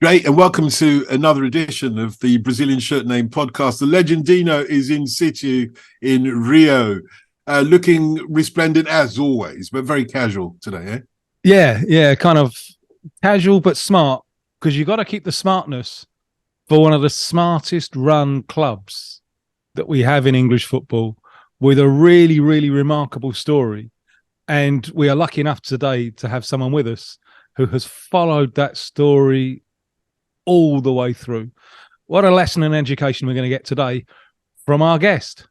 Great, and welcome to another edition of the Brazilian Shirt Name podcast. The legend Dino is in situ in Rio, looking resplendent as always, but very casual today, eh? Yeah, kind of casual but smart, because you got to keep the smartness for one of the smartest run clubs that we have in English football, with a really, really remarkable story. And we are lucky enough today to have someone with us who has followed that story all the way through. What a lesson in education we're going to get today from our guest.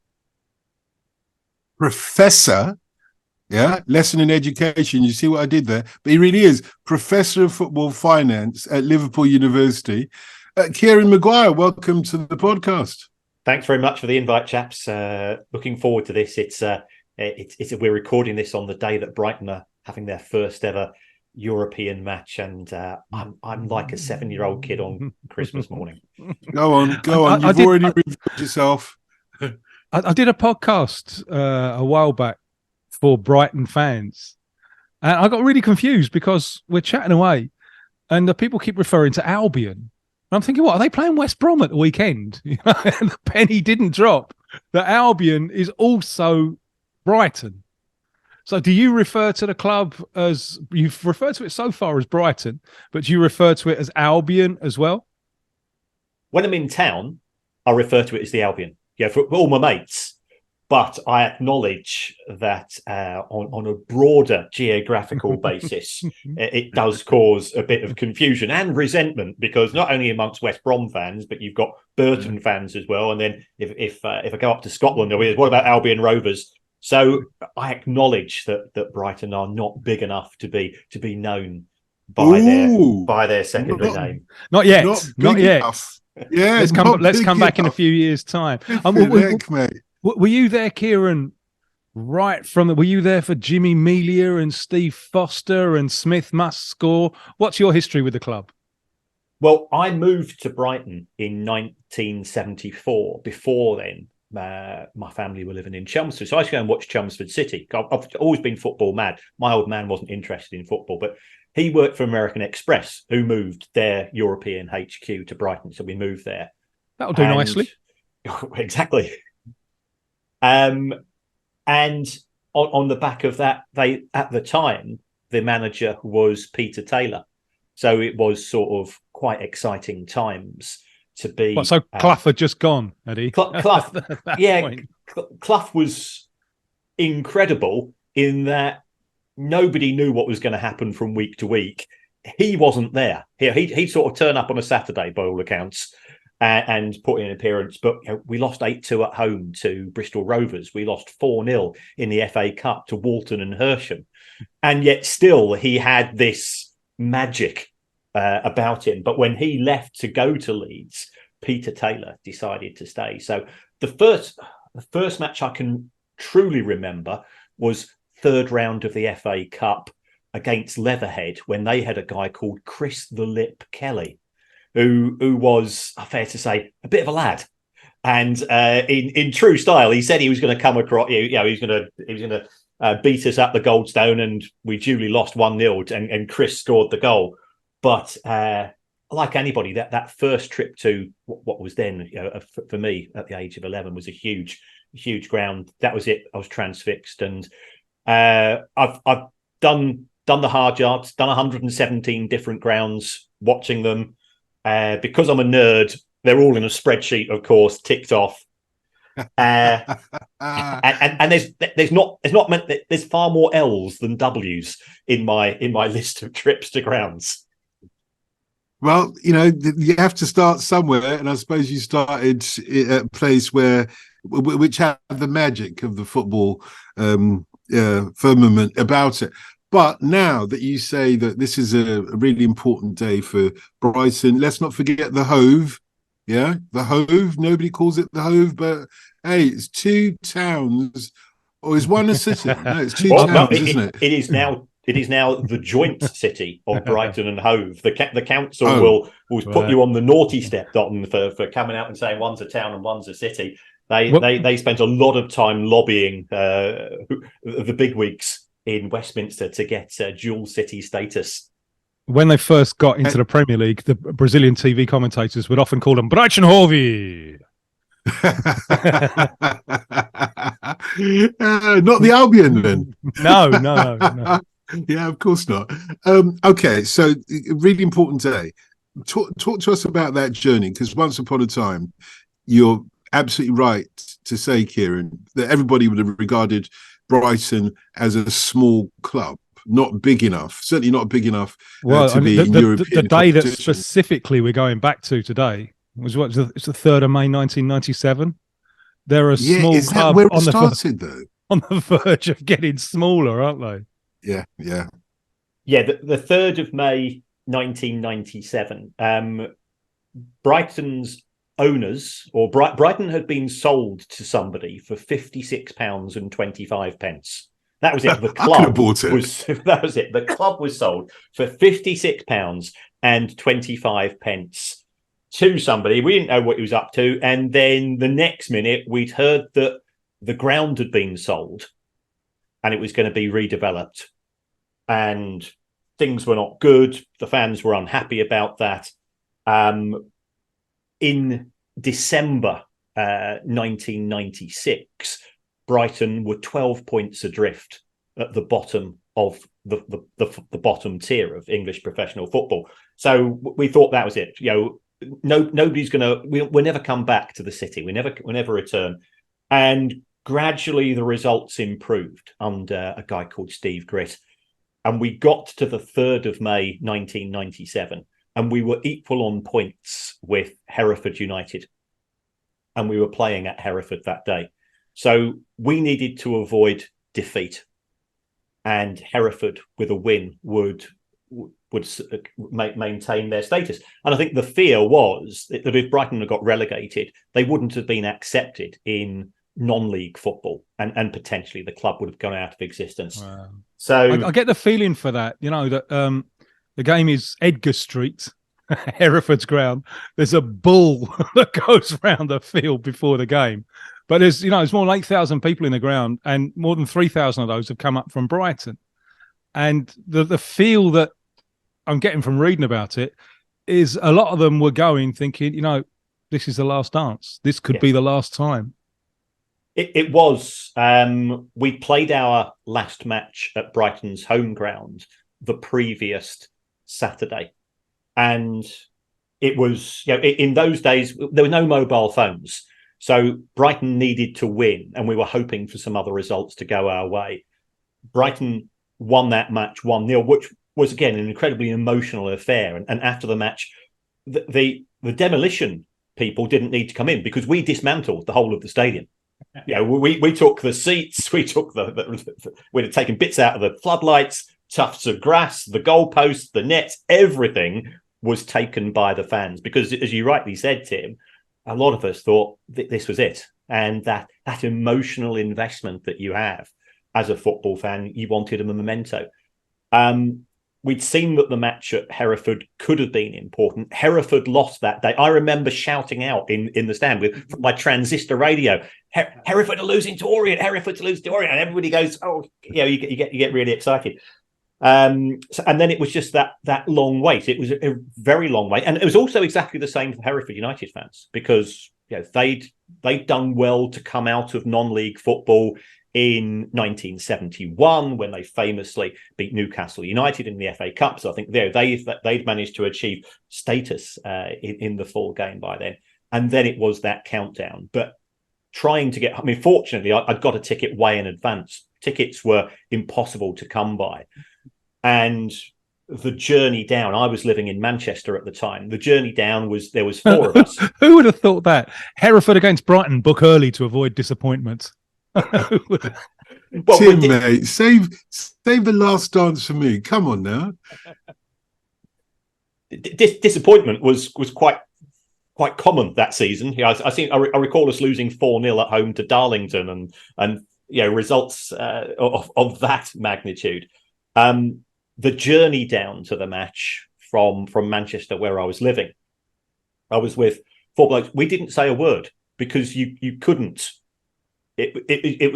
Professor, lesson in education. You see what I did there? But he really is Professor of Football Finance at Liverpool University. Kieran Maguire, welcome to the podcast. Thanks very much for the invite, chaps. Looking forward to this. We're recording this on the day that Brighton are having their first ever European match, and I'm like a 7-year-old kid on Christmas morning. Go on. You've already revealed yourself. I did a podcast a while back for Brighton fans, and I got really confused because we're chatting away, and the people keep referring to Albion. And I'm thinking, what, are they playing West Brom at the weekend? And the penny didn't drop that Albion is also Brighton. So do you refer to the club as, you've referred to it so far as Brighton, but do you refer to it as Albion as well? When I'm in town, I refer to it as the Albion. Yeah, for all my mates. But I acknowledge that on a broader geographical basis, it does cause a bit of confusion and resentment, because not only amongst West Brom fans, but you've got Burton fans as well. And then if I go up to Scotland, there'll be, what about Albion Rovers? So I acknowledge that Brighton are not big enough to be known by their secondary name. Not yet. Not yet. Enough. Yeah, let's come back in a few years' time. Were you there, Kieran? Were you there for Jimmy Melia and Steve Foster and Smith Must Score? What's your history with the club? Well, I moved to Brighton in 1974. Before then, my family were living in Chelmsford, so I used to go and watch Chelmsford City. I've always been football mad. My old man wasn't interested in football, but he worked for American Express, who moved their European HQ to Brighton, so we moved there. That'll do nicely. Exactly. And on the back of that, at the time, the manager was Peter Taylor, so it was sort of quite exciting times to be. So Clough had just gone, had he? Clough, yeah. Clough was incredible in that nobody knew what was going to happen from week to week. He wasn't there. He'd sort of turn up on a Saturday, by all accounts, and put in an appearance. But we lost 8-2 at home to Bristol Rovers. We lost 4-0 in the FA Cup to Walton and Hersham. And yet still he had this magic about him. But when he left to go to Leeds, Peter Taylor decided to stay. So the first match I can truly remember was third round of the FA Cup against Leatherhead, when they had a guy called Chris the Lip Kelly, who was, fair to say, a bit of a lad. And in true style, he said he was going to come across, he was going to beat us at the Goldstone, and we duly lost 1-0, and Chris scored the goal. But like anybody, that first trip to what was then, for me at the age of 11, was a huge ground. That was it. I was transfixed, and I've done the hard yards, done 117 different grounds, watching them. Because I'm a nerd, they're all in a spreadsheet, of course, ticked off. And there's far more L's than W's in my list of trips to grounds. Well, you have to start somewhere, and I suppose you started at a place which had the magic of the football firmament about it. But now that you say that this is a really important day for Brighton, let's not forget the Hove. Yeah, the Hove. Nobody calls it the Hove, but hey, it's two towns, or is one a city? No, it's two towns, isn't it? It is now the joint city of Brighton and Hove. The council will put you on the naughty step, Dotton, for coming out and saying one's a town and one's a city. They spent a lot of time lobbying the bigwigs in Westminster to get dual city status. When they first got into the Premier League, the Brazilian TV commentators would often call them Brighton Hove. Not the Albion, then. No. Yeah, of course not. Okay, so really important day. Talk to us about that journey, because once upon a time, you're absolutely right to say, Kieran, that everybody would have regarded Brighton as a small club, not big enough, certainly not big enough to be in European the day that competition. specifically we're going back to today was it's the 3rd of May 1997. They're a small is club that where it started, though? On the verge of getting smaller, aren't they? Yeah. The 3rd of May 1997. Brighton's owners, or Brighton, had been sold to somebody for £56.25. That was it. The club was that was it. The club was sold for £56.25 to somebody. We didn't know what he was up to, and then the next minute we'd heard that the ground had been sold, and it was going to be redeveloped, and things were not good. The fans were unhappy about that. In December 1996, Brighton were 12 points adrift at the bottom of the bottom tier of English professional football. So we thought that was it. Nobody's we'll never come back to the city. We'll never return. And gradually the results improved under a guy called Steve Gritt. And we got to the 3rd of May 1997, and we were equal on points with Hereford United. And we were playing at Hereford that day. So we needed to avoid defeat. And Hereford, with a win, would maintain their status. And I think the fear was that if Brighton had got relegated, they wouldn't have been accepted in non-league football, and potentially the club would have gone out of existence. Wow. So I get the feeling for that, that the game is Edgar Street, Hereford's ground. There's a bull that goes around the field before the game. But there's more than 8,000 people in the ground, and more than 3,000 of those have come up from Brighton. And the feel that I'm getting from reading about it is a lot of them were going thinking, this is the last dance. This could be the last time. It was. We played our last match at Brighton's home ground the previous Saturday. And it was, in those days, there were no mobile phones. So Brighton needed to win, and we were hoping for some other results to go our way. Brighton won that match 1-0, which was, again, an incredibly emotional affair. And after the match, the demolition people didn't need to come in because we dismantled the whole of the stadium. We took the seats, we'd have taken bits out of the floodlights, tufts of grass, the goalposts, the nets, everything was taken by the fans. Because, as you rightly said, Tim, a lot of us thought this was it. And that emotional investment that you have as a football fan, you wanted a memento. We'd seen that the match at Hereford could have been important. Hereford lost that day. I remember shouting out in the stand with my transistor radio, Hereford are losing to Orient, Hereford to lose to Orient. And everybody goes, you get really excited. And then it was just that long wait. It was a very long wait. And it was also exactly the same for Hereford United fans, because they'd done well to come out of non-league football in 1971 when they famously beat Newcastle United in the FA Cup. So I think they'd managed to achieve status in the full game by then. And then it was that countdown. But trying to get, fortunately, I'd got a ticket way in advance. Tickets were impossible to come by. And the journey down, I was living in Manchester at the time. The journey down there was 4 of us. Who would have thought that? Hereford against Brighton, book early to avoid disappointment. Tim, mate, save the last dance for me. Come on now. Disappointment was quite common that season. I recall us losing 4-0 at home to Darlington, and results of that magnitude. The journey down to the match from Manchester, where I was living, I was with 4 blokes. We didn't say a word because you couldn't. It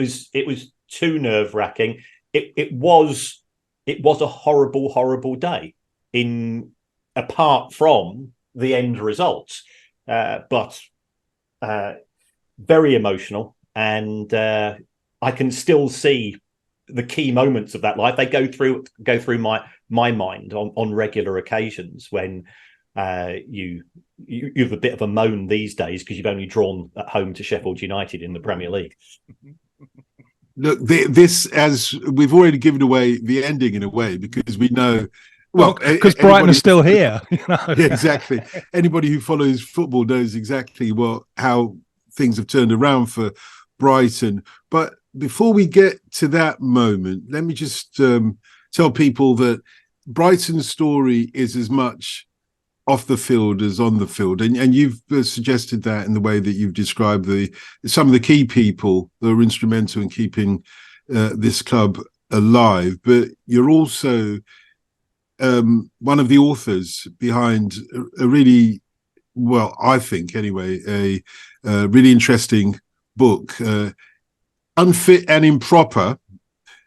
was too nerve-wracking. It was a horrible day. in apart from the end result. But very emotional, and I can still see the key moments of that life. They go through my mind on regular occasions when you have a bit of a moan these days because you've only drawn at home to Sheffield United in the Premier League. Look, this, as we've already given away the ending in a way, because we know, well, because Brighton are still here. You know? Yeah, exactly. Anybody who follows football knows exactly how things have turned around for Brighton. But before we get to that moment, let me just tell people that Brighton's story is as much off the field as on the field, and you've suggested that in the way that you've described some of the key people that are instrumental in keeping this club alive. But you're also one of the authors behind a really, well, I think anyway, a really interesting book, Unfit and Improper,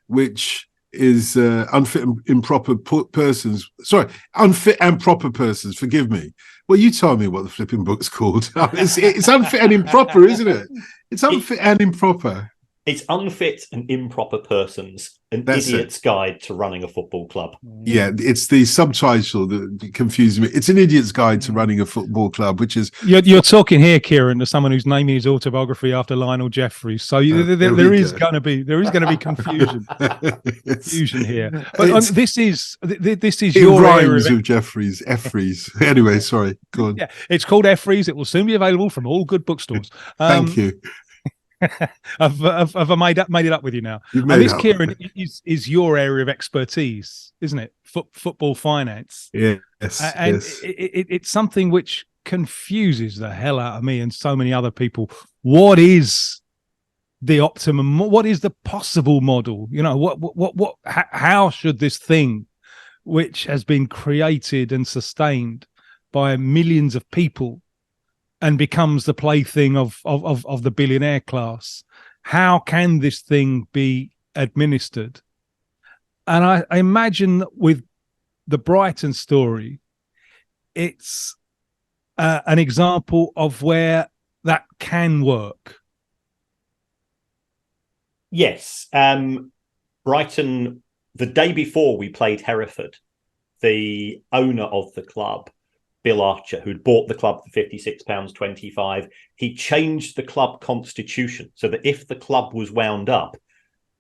which is unfit and improper persons. Sorry, unfit and proper persons. Forgive me. Well, you tell me what the flipping book's called. It's unfit and improper, isn't it? It's unfit and improper. It's Unfit and Improper Persons, an That's idiot's guide to running a football club. Yeah, it's the subtitle that confuses me. It's an idiot's guide to running a football club, which is... You're talking here, Kieran, to someone who's naming his autobiography after Lionel Jeffries. So there is going to be confusion, confusion here. But this is your rhymes with Jeffries, Effries. Anyway, sorry, go on. Yeah, it's called Effries. It will soon be available from all good bookstores. Thank you. I've made it up with you now. You've made this, it up. Kieran, is your area of expertise, isn't it? Football finance. Yes, and yes. It's something which confuses the hell out of me and so many other people. What is the optimum? What is the possible model? You know, how should this thing, which has been created and sustained by millions of people, and becomes the plaything of the billionaire class, how can this thing be administered? And I imagine with the Brighton story, it's an example of where that can work. Yes. Brighton, the day before we played Hereford, the owner of the club, Bill Archer, who'd bought the club for £56.25, he changed the club constitution so that if the club was wound up,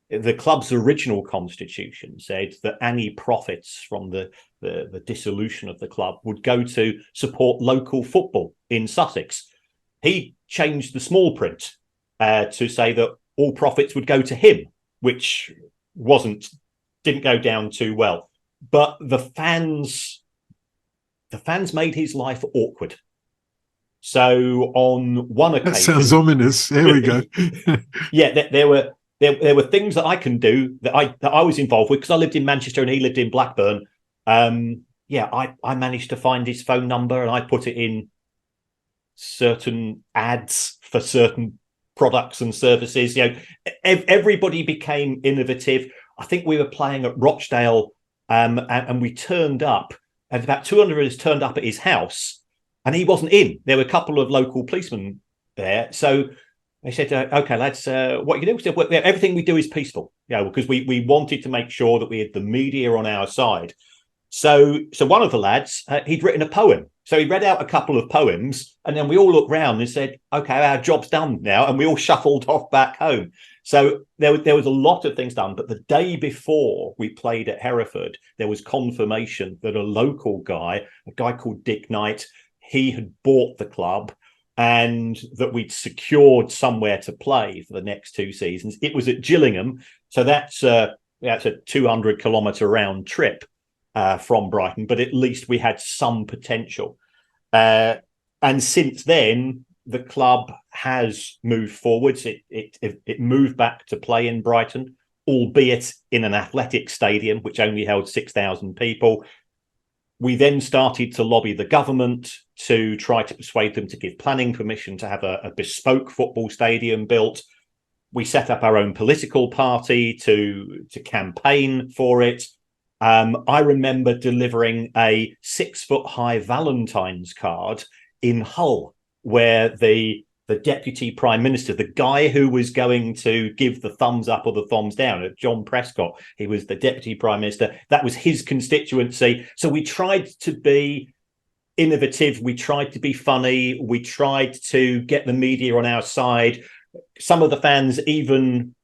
the club's original constitution said that any profits from the dissolution of the club would go to support local football in Sussex. He changed the small print to say that all profits would go to him, which didn't go down too well. But the fans made his life awkward. So on one occasion, that sounds ominous. Here we go. Yeah, there were things that I can do that I was involved with because I lived in Manchester and he lived in Blackburn. I managed to find his phone number and I put it in certain ads for certain products and services. You know, everybody became innovative. I think we were playing at Rochdale, and we turned up. And about 200 of us turned up at his house and he wasn't in. There were a couple of local policemen there. So they said, okay, lads, what you do? We said, well, everything we do is peaceful, because we wanted to make sure that we had the media on our side. So one of the lads, he'd written a poem. So he read out a couple of poems and then we all looked round and said, okay, our job's done now. And we all shuffled off back home. So there was a lot of things done. But the day before we played at Hereford, there was confirmation that a local guy, a guy called Dick Knight, he had bought the club and that we'd secured somewhere to play for the next 2 seasons. It was at Gillingham. So that's a 200-kilometre round trip from Brighton, but at least we had some potential. And since then, the club has moved forwards. It moved back to play in Brighton, albeit in an athletic stadium, which only held 6,000 people. We then started to lobby the government to try to persuade them to give planning permission to have a bespoke football stadium built. We set up our own political party to campaign for it. I remember delivering a 6-foot-high Valentine's card in Hull, where the deputy prime minister, the guy who was going to give the thumbs up or the thumbs down, John Prescott, he was the deputy prime minister. That was his constituency. So we tried to be innovative. We tried to be funny. We tried to get the media on our side. Some of the fans even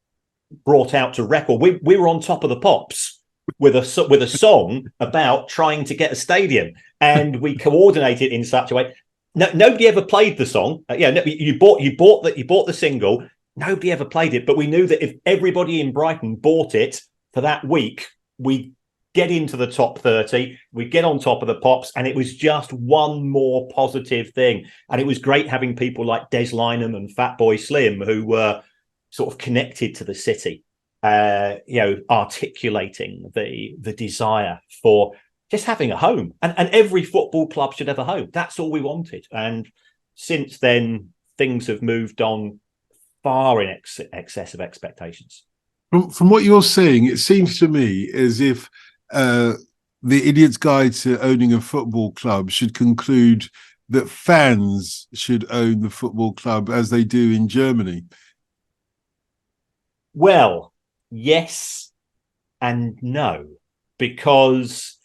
brought out to record. We were on Top of the Pops with a song about trying to get a stadium, and we coordinated in such a way. No, nobody ever played the song. You bought the single. Nobody ever played it, but we knew that if everybody in Brighton bought it for that week, we get into the top 30, we get on Top of the Pops, and it was just one more positive thing. And it was great having people like Des Lynam and Fatboy Slim, who were sort of connected to the city, articulating the desire for just having a home, and every football club should have a home. That's all we wanted. And since then, things have moved on far in excess of expectations. From what you're saying, it seems to me as if the Idiot's Guide to Owning a Football Club should conclude that fans should own the football club as they do in Germany. Well, yes and no, because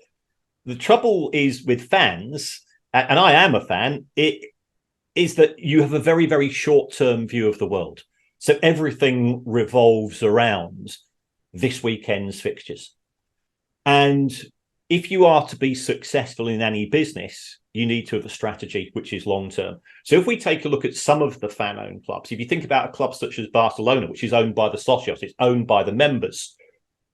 the trouble is with fans, and I am a fan, it is that you have a very, very short-term view of the world. So everything revolves around this weekend's fixtures. And if you are to be successful in any business, you need to have a strategy which is long-term. So if we take a look at some of the fan-owned clubs, if you think about a club such as Barcelona, which is owned by the socios, it's owned by the members,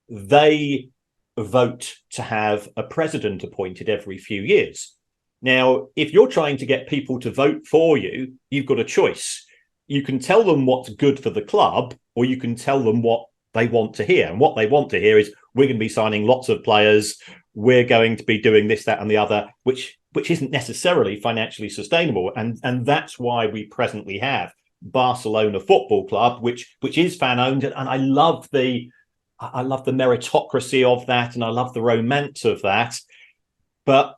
they vote to have a president appointed every few years. Now, if you're trying to get people to vote for you, you've got a choice. You can tell them what's good for the club, or you can tell them what they want to hear. And what they want to hear is, we're going to be signing lots of players, we're going to be doing this, that, and the other, which isn't necessarily financially sustainable. And that's why we presently have Barcelona Football Club, which is fan-owned. And I love the meritocracy of that, and I love the romance of that. But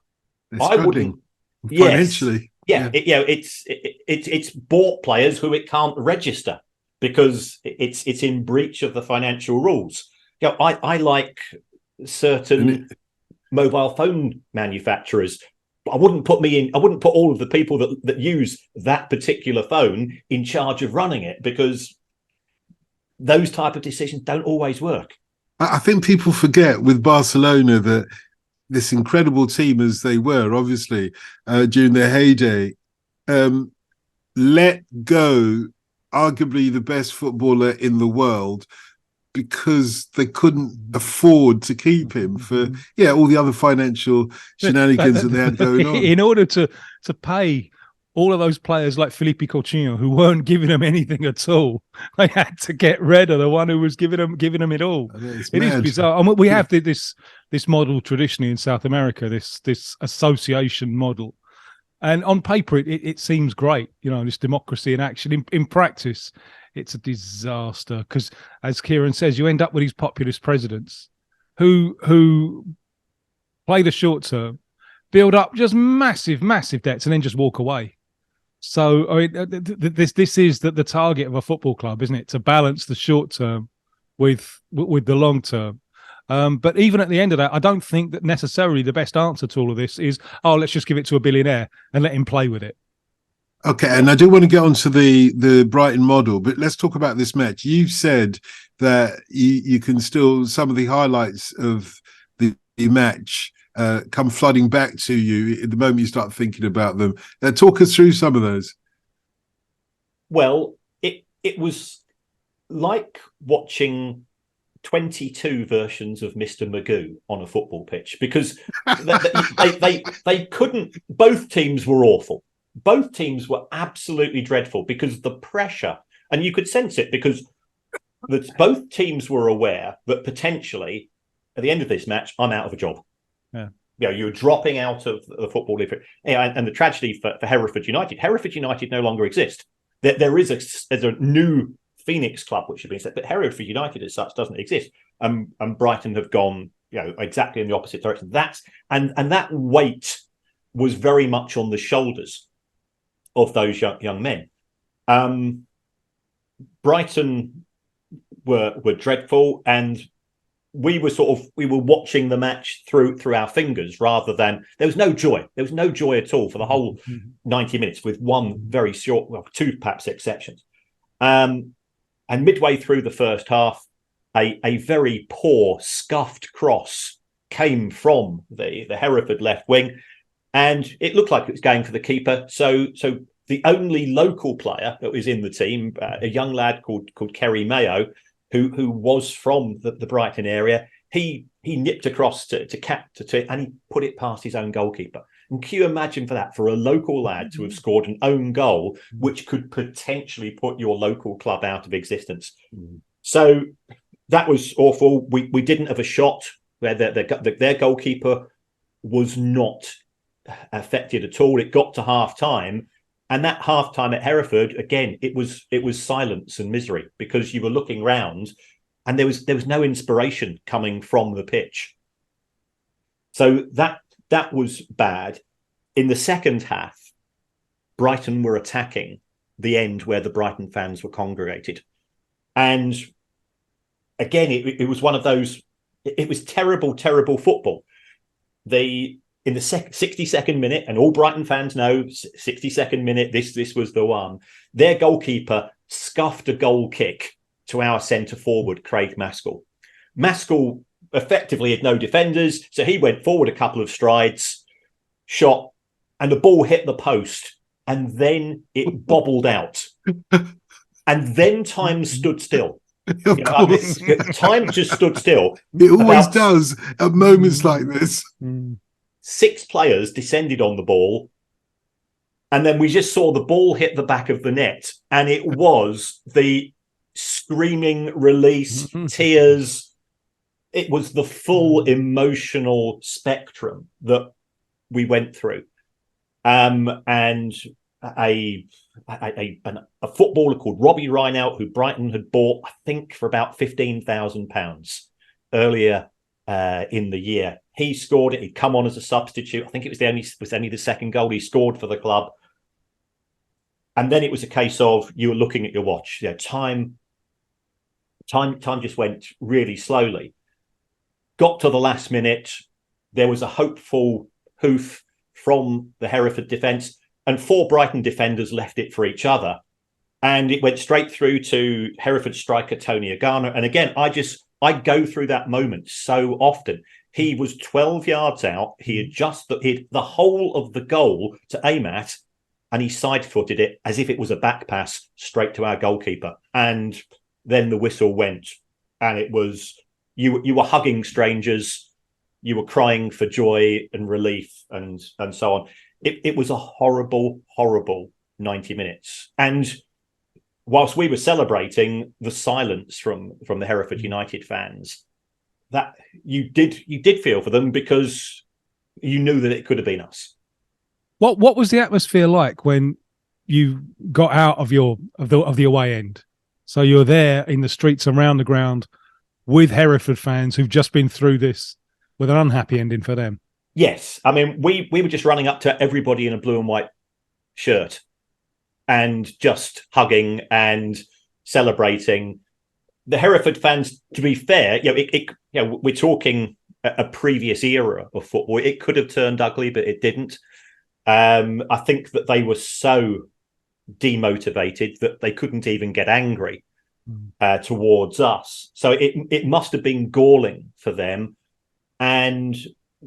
I wouldn't financially. It's bought players who it can't register because it's in breach of the financial rules. I like certain mobile phone manufacturers. I wouldn't put all of the people that use that particular phone in charge of running it, because those type of decisions don't always work. I think people forget with Barcelona that this incredible team, as they were, obviously, during their heyday, let go arguably the best footballer in the world because they couldn't afford to keep him for all the other financial shenanigans that they had going on. In order to pay all of those players like Felipe Coutinho, who weren't giving them anything at all, they had to get rid of the one who was giving them it all. It is bizarre. I mean, we have this model traditionally in South America, this association model, and on paper it seems great, this democracy in action. In practice, it's a disaster because, as Kieran says, you end up with these populist presidents who play the short term, build up just massive debts, and then just walk away. So I mean, this is the target of a football club, isn't it? To balance the short term with the long term. But even at the end of that, I don't think that necessarily the best answer to all of this is, let's just give it to a billionaire and let him play with it. Okay, and I do want to get onto the Brighton model, but let's talk about this match. You said that you can still, some of the highlights of the match come flooding back to you at the moment you start thinking about them. Talk us through some of those. Well, it was like watching 22 versions of Mr. Magoo on a football pitch, because they couldn't. Both teams were awful. Both teams were absolutely dreadful because the pressure, and you could sense it because both teams were aware that potentially at the end of this match, I'm out of a job. Yeah. You're dropping out of the Football League. And the tragedy for Hereford United no longer exist. There is a new Phoenix club which should be set, but Hereford United as such doesn't exist. And Brighton have gone exactly in the opposite direction. And that weight was very much on the shoulders of those young men. Brighton were dreadful, and we were watching the match through our fingers, rather than there was no joy. There was no joy at all for the whole 90 minutes, with one very short, two perhaps exceptions. And midway through the first half, a very poor scuffed cross came from the Hereford left wing, and it looked like it was going for the keeper. So the only local player that was in the team, a young lad called Kerry Mayo, who was from the Brighton area, he nipped across to and he put it past his own goalkeeper. And can you imagine for a local lad to have scored an own goal, which could potentially put your local club out of existence? So that was awful. We didn't have a shot where their goalkeeper was not affected at all. It got to half time. And that half time at Hereford, again, it was silence and misery, because you were looking round and there was no inspiration coming from the pitch. So that was bad. In the second half, Brighton were attacking the end where the Brighton fans were congregated. And again, it was one of those, it was terrible, terrible football. In the 62nd minute, and all Brighton fans know, 62nd minute, this was the one. Their goalkeeper scuffed a goal kick to our centre forward, Craig Maskell. Maskell effectively had no defenders, so he went forward a couple of strides, shot, and the ball hit the post, and then it bobbled out. And then time stood still. Time just stood still. It always does at moments like this. 6 players descended on the ball, and then we just saw the ball hit the back of the net, and it was the screaming release, tears. It was the full emotional spectrum that we went through. And a footballer called Robbie Rineout, who Brighton had bought, I think, for about £15,000 earlier in the year. He scored it. He'd come on as a substitute. I think it was only the second goal he scored for the club. And then it was a case of you were looking at your watch. Time just went really slowly. Got to the last minute. There was a hopeful hoof from the Hereford defence, and 4 Brighton defenders left it for each other. And it went straight through to Hereford striker Tony Agana. And again, I go through that moment so often. He was 12 yards out. He had just hit the whole of the goal to aim at, and he side-footed it as if it was a back pass straight to our goalkeeper. And then the whistle went, and it was you were hugging strangers, you were crying for joy and relief, and so on. It was a horrible, horrible 90 minutes. And whilst we were celebrating, the silence from the Hereford United fans, that you did feel for them, because you knew that it could have been us. What was the atmosphere like when you got out of the away end? So you're there in the streets around the ground with Hereford fans who've just been through this with an unhappy ending for them. Yes, I mean we were just running up to everybody in a blue and white shirt and just hugging and celebrating. The Hereford fans, to be fair, we're talking a previous era of football. It could have turned ugly, but it didn't. I think that they were so demotivated that they couldn't even get angry towards us. So it must have been galling for them. And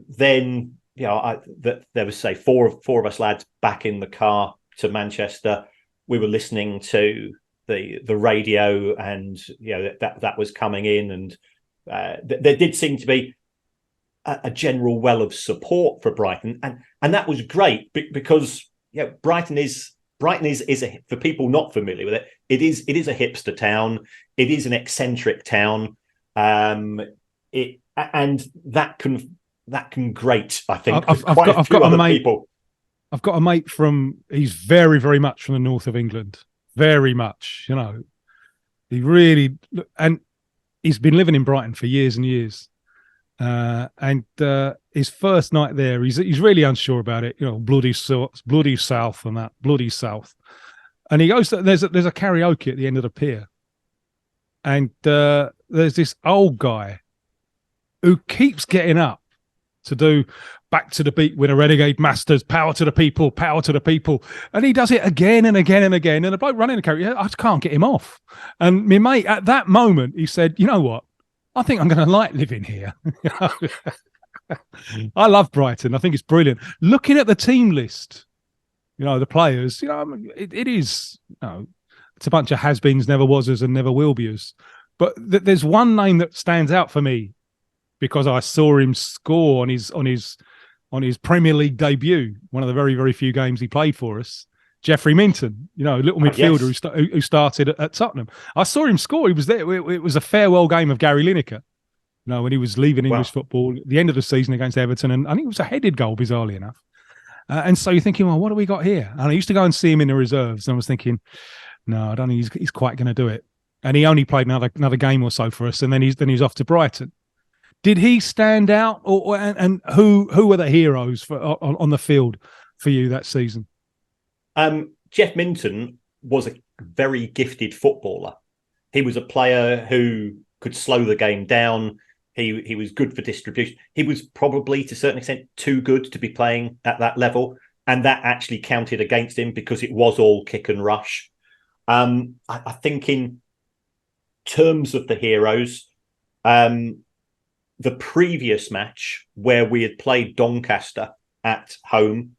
then, there was, say, four of us lads back in the car to Manchester. We were listening to the radio, and that was coming in, and there did seem to be a general well of support for Brighton, and that was great, because Brighton is for people not familiar with it. It is a hipster town. It is an eccentric town. And that can grate, I think. I've got a mate. People. I've got a mate he's very, very much from the north of England. Very much, he really, and he's been living in Brighton for years and years. And his first night there, he's really unsure about it. Bloody South and that bloody South. And he goes. There's a karaoke at the end of the pier, and there's this old guy who keeps getting up to do "Back to the Beat with a Renegade Masters," "Power to the People," "Power to the People," and he does it again and again and again. And the bloke running the karaoke, I just can't get him off. And my mate at that moment, he said, "You know what? I think I'm going to like living here." I love Brighton. I think it's brilliant. Looking at the team list, the players, it is, it's a bunch of has-beens, never was-ers and never will be-ers. But there's one name that stands out for me because I saw him score on his Premier League debut, one of the very, very few games he played for us. Jeffrey Minton, little midfielder who started at Tottenham. I saw him score. He was there. It was a farewell game of Gary Lineker, when he was leaving English football at the end of the season against Everton. And I think it was a headed goal, bizarrely enough. And so you're thinking, well, what do we got here? And I used to go and see him in the reserves. And I was thinking, no, I don't think he's quite going to do it. And he only played another game or so for us. And then he's off to Brighton. Did he stand out? And who were the heroes on the field for you that season? Jeff Minton was a very gifted footballer. He was a player who could slow the game down. He was good for distribution. He was probably, to a certain extent, too good to be playing at that level. And that actually counted against him because it was all kick and rush. I think in terms of the heroes, the previous match where we had played Doncaster at home,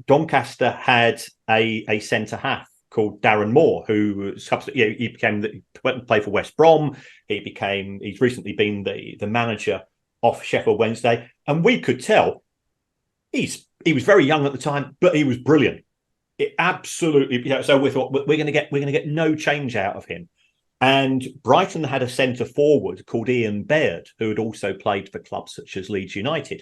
Doncaster had a centre-half called Darren Moore, who he went and played for West Brom. He's recently been the manager of Sheffield Wednesday, and we could tell he was very young at the time, but he was brilliant. It absolutely, so we thought we're going to get no change out of him. And Brighton had a centre forward called Ian Baird, who had also played for clubs such as Leeds United.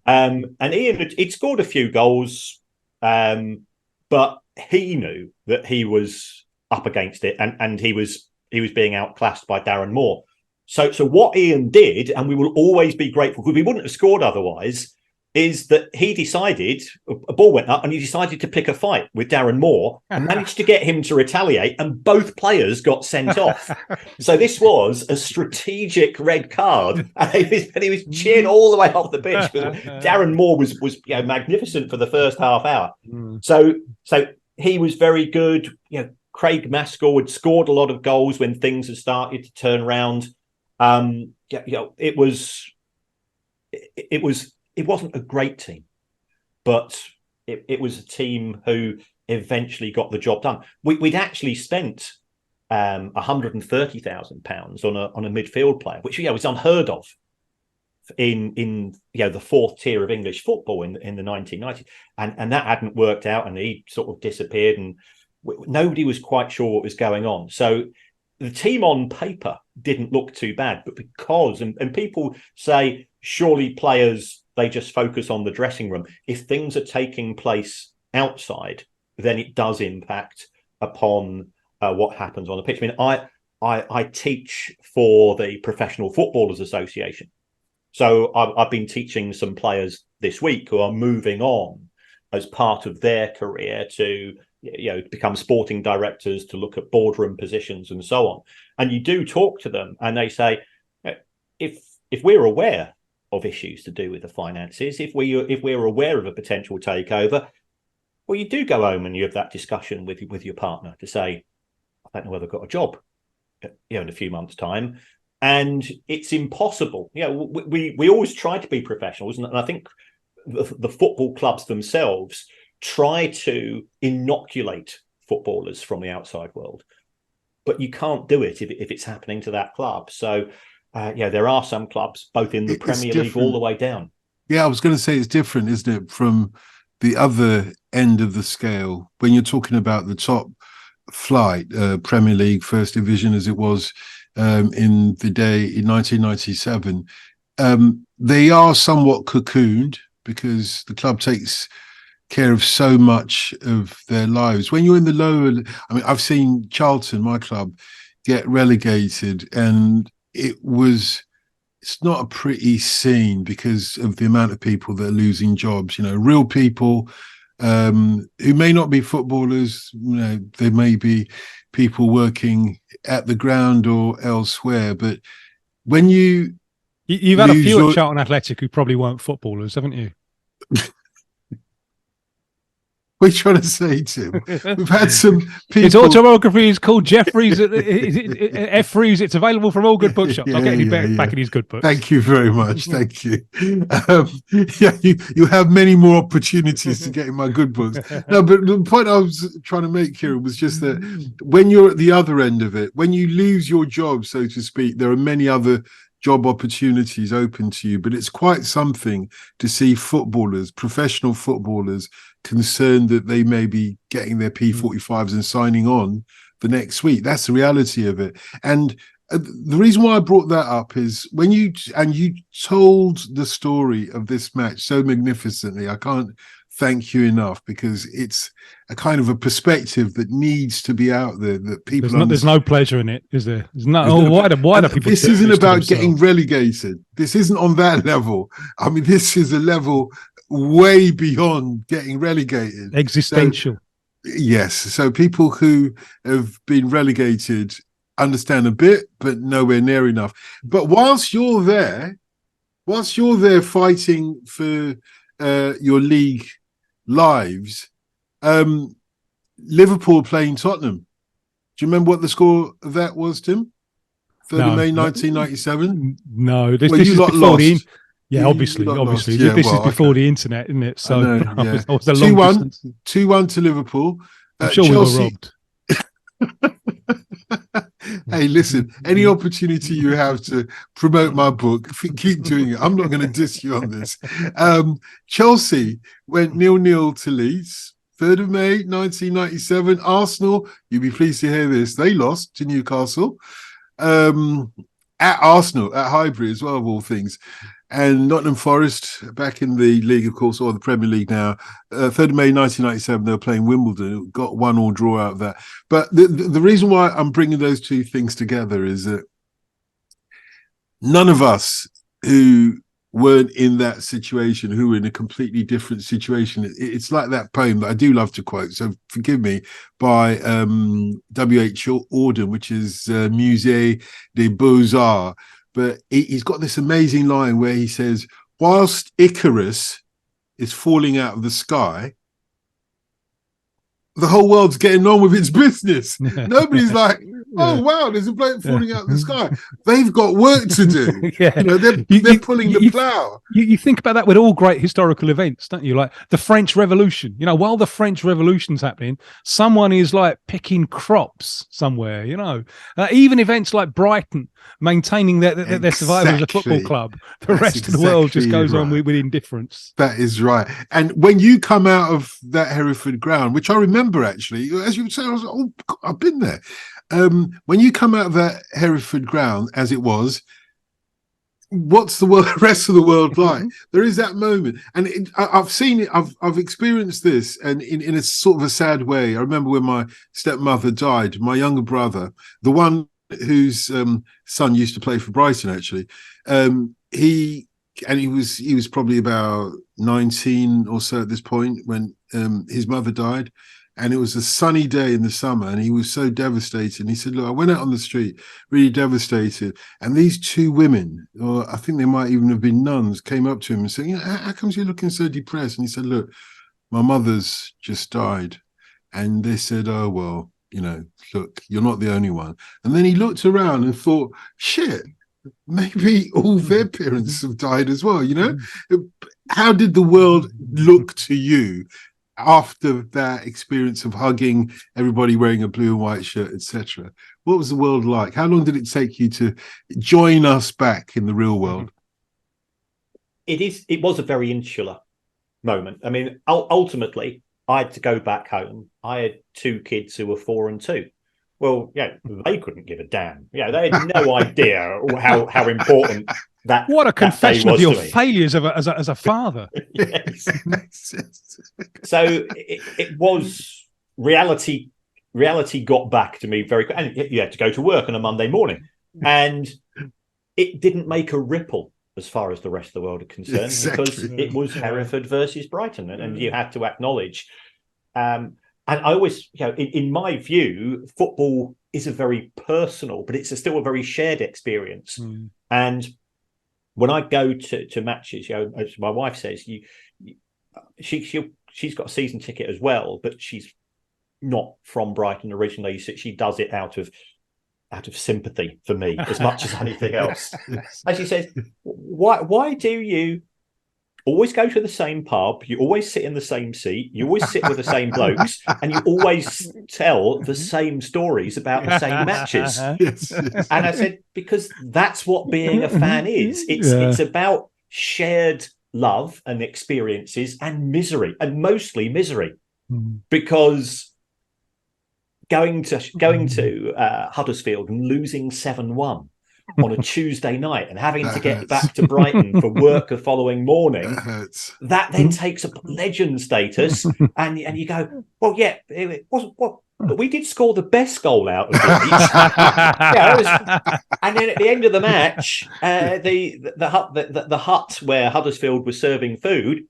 And Ian he'd scored a few goals, but he knew that he was up against it, and he was being outclassed by Darren Moore. So what Ian did, and we will always be grateful because we wouldn't have scored otherwise, is that he decided, a ball went up and he decided to pick a fight with Darren Moore and managed to get him to retaliate, and both players got sent off. So this was a strategic red card, and he was cheered all the way off the pitch because Darren Moore was magnificent for the first half hour. So he was very good. Craig Maskell had scored a lot of goals when things had started to turn around. It wasn't a great team, but it was a team who eventually got the job done. We'd actually spent £130,000 on a midfield player, which was unheard of in the fourth tier of English football in the 1990s, and that hadn't worked out, and he sort of disappeared, and nobody was quite sure what was going on. So the team on paper didn't look too bad, but because and people say surely players, they just focus on the dressing room. If things are taking place outside, then it does impact upon what happens on the pitch. I mean, I teach for the Professional Footballers Association. So I've been teaching some players this week who are moving on as part of their career to become sporting directors, to look at boardroom positions and so on. And you do talk to them and they say, if we're aware of issues to do with the finances, if we're aware of a potential takeover, well, you do go home and you have that discussion with your partner to say, I don't know whether I've got a job in a few months' time. And it's impossible. We always try to be professionals, and I think the football clubs themselves try to inoculate footballers from the outside world, but you can't do it if it's happening to that club. So there are some clubs both in the Premier League all the way down. Yeah, I was going to say it's different, isn't it, from the other end of the scale when you're talking about the top flight, Premier League, First Division, as it was in the day in 1997. They are somewhat cocooned because the club takes care of so much of their lives. When you're in the lower, I mean, I've seen Charlton, my club, get relegated, and it was it's not a pretty scene because of the amount of people that are losing jobs. Real people who may not be footballers. They may be people working at the ground or elsewhere. But when you've had a few at Charlton Athletic who probably weren't footballers, haven't you? What are you trying to say, Tim? We've had some people. His autobiography is called Jeffries. F. Freeze. It's available from all good bookshops. I'll get any back in his good books. Thank you very much. Thank you. You have many more opportunities to get in my good books. No, but the point I was trying to make here was just that when you're at the other end of it, when you lose your job, so to speak, there are many other job opportunities open to you. But it's quite something to see footballers, professional footballers, concerned that they may be getting their P45s and signing on for next week. That's the reality of it. And the reason why I brought that up is when you told the story of this match so magnificently. I can't thank you enough, because it's a kind of a perspective that needs to be out there, that people there's no pleasure in it, is there? There's no. Why do people? This isn't about getting relegated. This isn't on that level. I mean, this is a level way beyond getting relegated. Existential. Yes. So people who have been relegated understand a bit, but nowhere near enough. But whilst you're there fighting for your league lives, Liverpool playing Tottenham. Do you remember what the score of that was, Tim? 3rd of May 1997? No. This you is lot before lost. obviously. Yeah, this is before the internet, isn't it? So I was a long 2-1, 2-1 to Liverpool. I'm sure Chelsea, we were robbed. Hey, listen, any opportunity you have to promote my book, keep doing it. I'm not going to diss you on this. Chelsea went 0-0 to Leeds. 3rd of May 1997. Arsenal, you'll be pleased to hear this, they lost to Newcastle. At Arsenal, at Highbury as well, of all things. And Nottingham Forest, back in the league, of course, or the Premier League now. 3rd of May 1997, they were playing Wimbledon. Got 1-1 draw out of that. But the reason why I'm bringing those two things together is that none of us who weren't in that situation, who were in a completely different situation. It's like that poem that I do love to quote, so forgive me, by W.H. Auden, which is Musée des Beaux-Arts. But he's got this amazing line where he says, whilst Icarus is falling out of the sky, the whole world's getting on with its business. Nobody's like, oh, wow, there's a plane falling out of the sky. They've got work to do. They're pulling the plough. You think about that with all great historical events, don't you? Like the French Revolution. While the French Revolution's happening, someone is like picking crops somewhere, even events like Brighton maintaining their survival as a football club. That's rest of the world just goes on with indifference. That is right. And when you come out of that Hereford ground, which I remember actually, as you were saying, I was like, oh, God, I've been there. When you come out of that Hereford ground, as it was, what's the rest of the world like? There is that moment, and I've seen it. I've experienced this, and in a sort of a sad way. I remember when my stepmother died. My younger brother, the one whose son used to play for Brighton, actually, he was probably about 19 or so at this point when his mother died. And it was a sunny day in the summer, and he was so devastated. And he said, look, I went out on the street, really devastated. And these two women, or I think they might even have been nuns, came up to him and said, how comes you're looking so depressed? And he said, look, my mother's just died. And they said, oh, well, look, you're not the only one. And then he looked around and thought, shit, maybe all their parents have died as well, How did the world look to you after that experience of hugging everybody wearing a blue and white shirt, etc.? What was the world like? How long did it take you to join us back in the real world? It was a very insular moment. I mean, ultimately, I had to go back home. I had two kids who were 4 and 2. Well, they couldn't give a damn. They had no idea how important that. What a confession of your failures as a father. Yes. So it was reality. Reality got back to me very quick, and you had to go to work on a Monday morning, and it didn't make a ripple as far as the rest of the world are concerned, because it was Hereford versus Brighton, and you had to acknowledge. And I always, in my view, football is a very personal, but it's still a very shared experience. And when I go to matches, as my wife says, she's got a season ticket as well, but she's not from Brighton originally, so she does it out of sympathy for me as much as anything else. And she says, why do you always go to the same pub, you always sit in the same seat, you always sit with the same blokes, and you always tell the same stories about the same matches? And I said, because that's what being a fan is. It's about shared love and experiences and misery, and mostly misery, because going to Huddersfield and losing 7-1 on a Tuesday night and having to get back to Brighton for work the following morning, that then takes a legend status, and you go, well, yeah, it wasn't what. But we did score the best goal out of the and then at the end of the match, the hut where Huddersfield was serving food,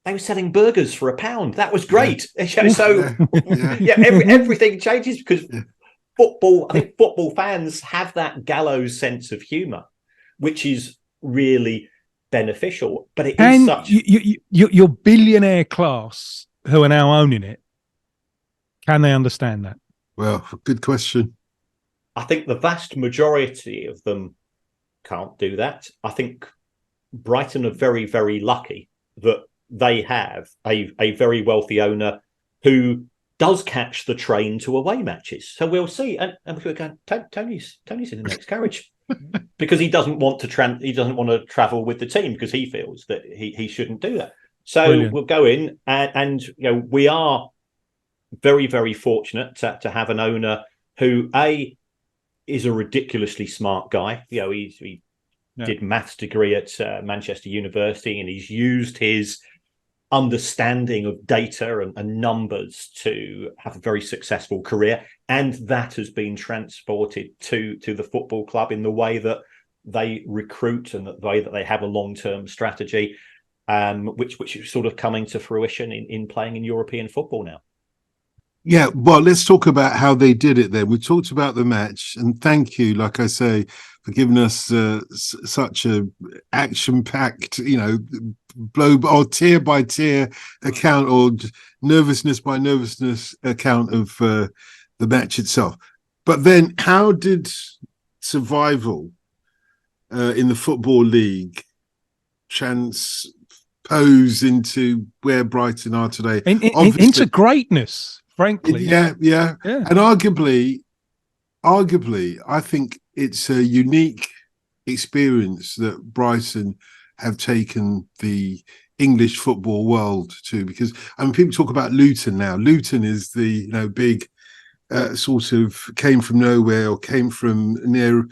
they were selling burgers for £1. That was great. So everything changes because football. I think football fans have that gallows sense of humour, which is really beneficial. But it is such your billionaire class who are now owning it. Can they understand that? Well, good question. I think the vast majority of them can't do that. I think Brighton are very, very lucky that they have a very wealthy owner who does catch the train to away matches. So we'll see. And we're going, Tony's in the next carriage because he doesn't want to travel with the team because he feels that he shouldn't do that. So Brilliant. We'll go in and we are very, very fortunate to have an owner who is a ridiculously smart guy. He did maths degree at Manchester University, and he's used his understanding of data and numbers to have a very successful career, and that has been transported to the football club in the way that they recruit and the way that they have a long-term strategy, which is sort of coming to fruition in playing in European football now. Yeah, well, let's talk about how they did it then. We talked about the match, and thank you, like I say, for giving us such a action-packed, blow or tier by tier account, or nervousness by nervousness account of the match itself. But then, how did survival in the Football League transpose into where Brighton are today? Into greatness. Frankly, yeah. And arguably, I think it's a unique experience that Brighton have taken the English football world to, because people talk about Luton now. Luton is the big sort of came from nowhere or came from near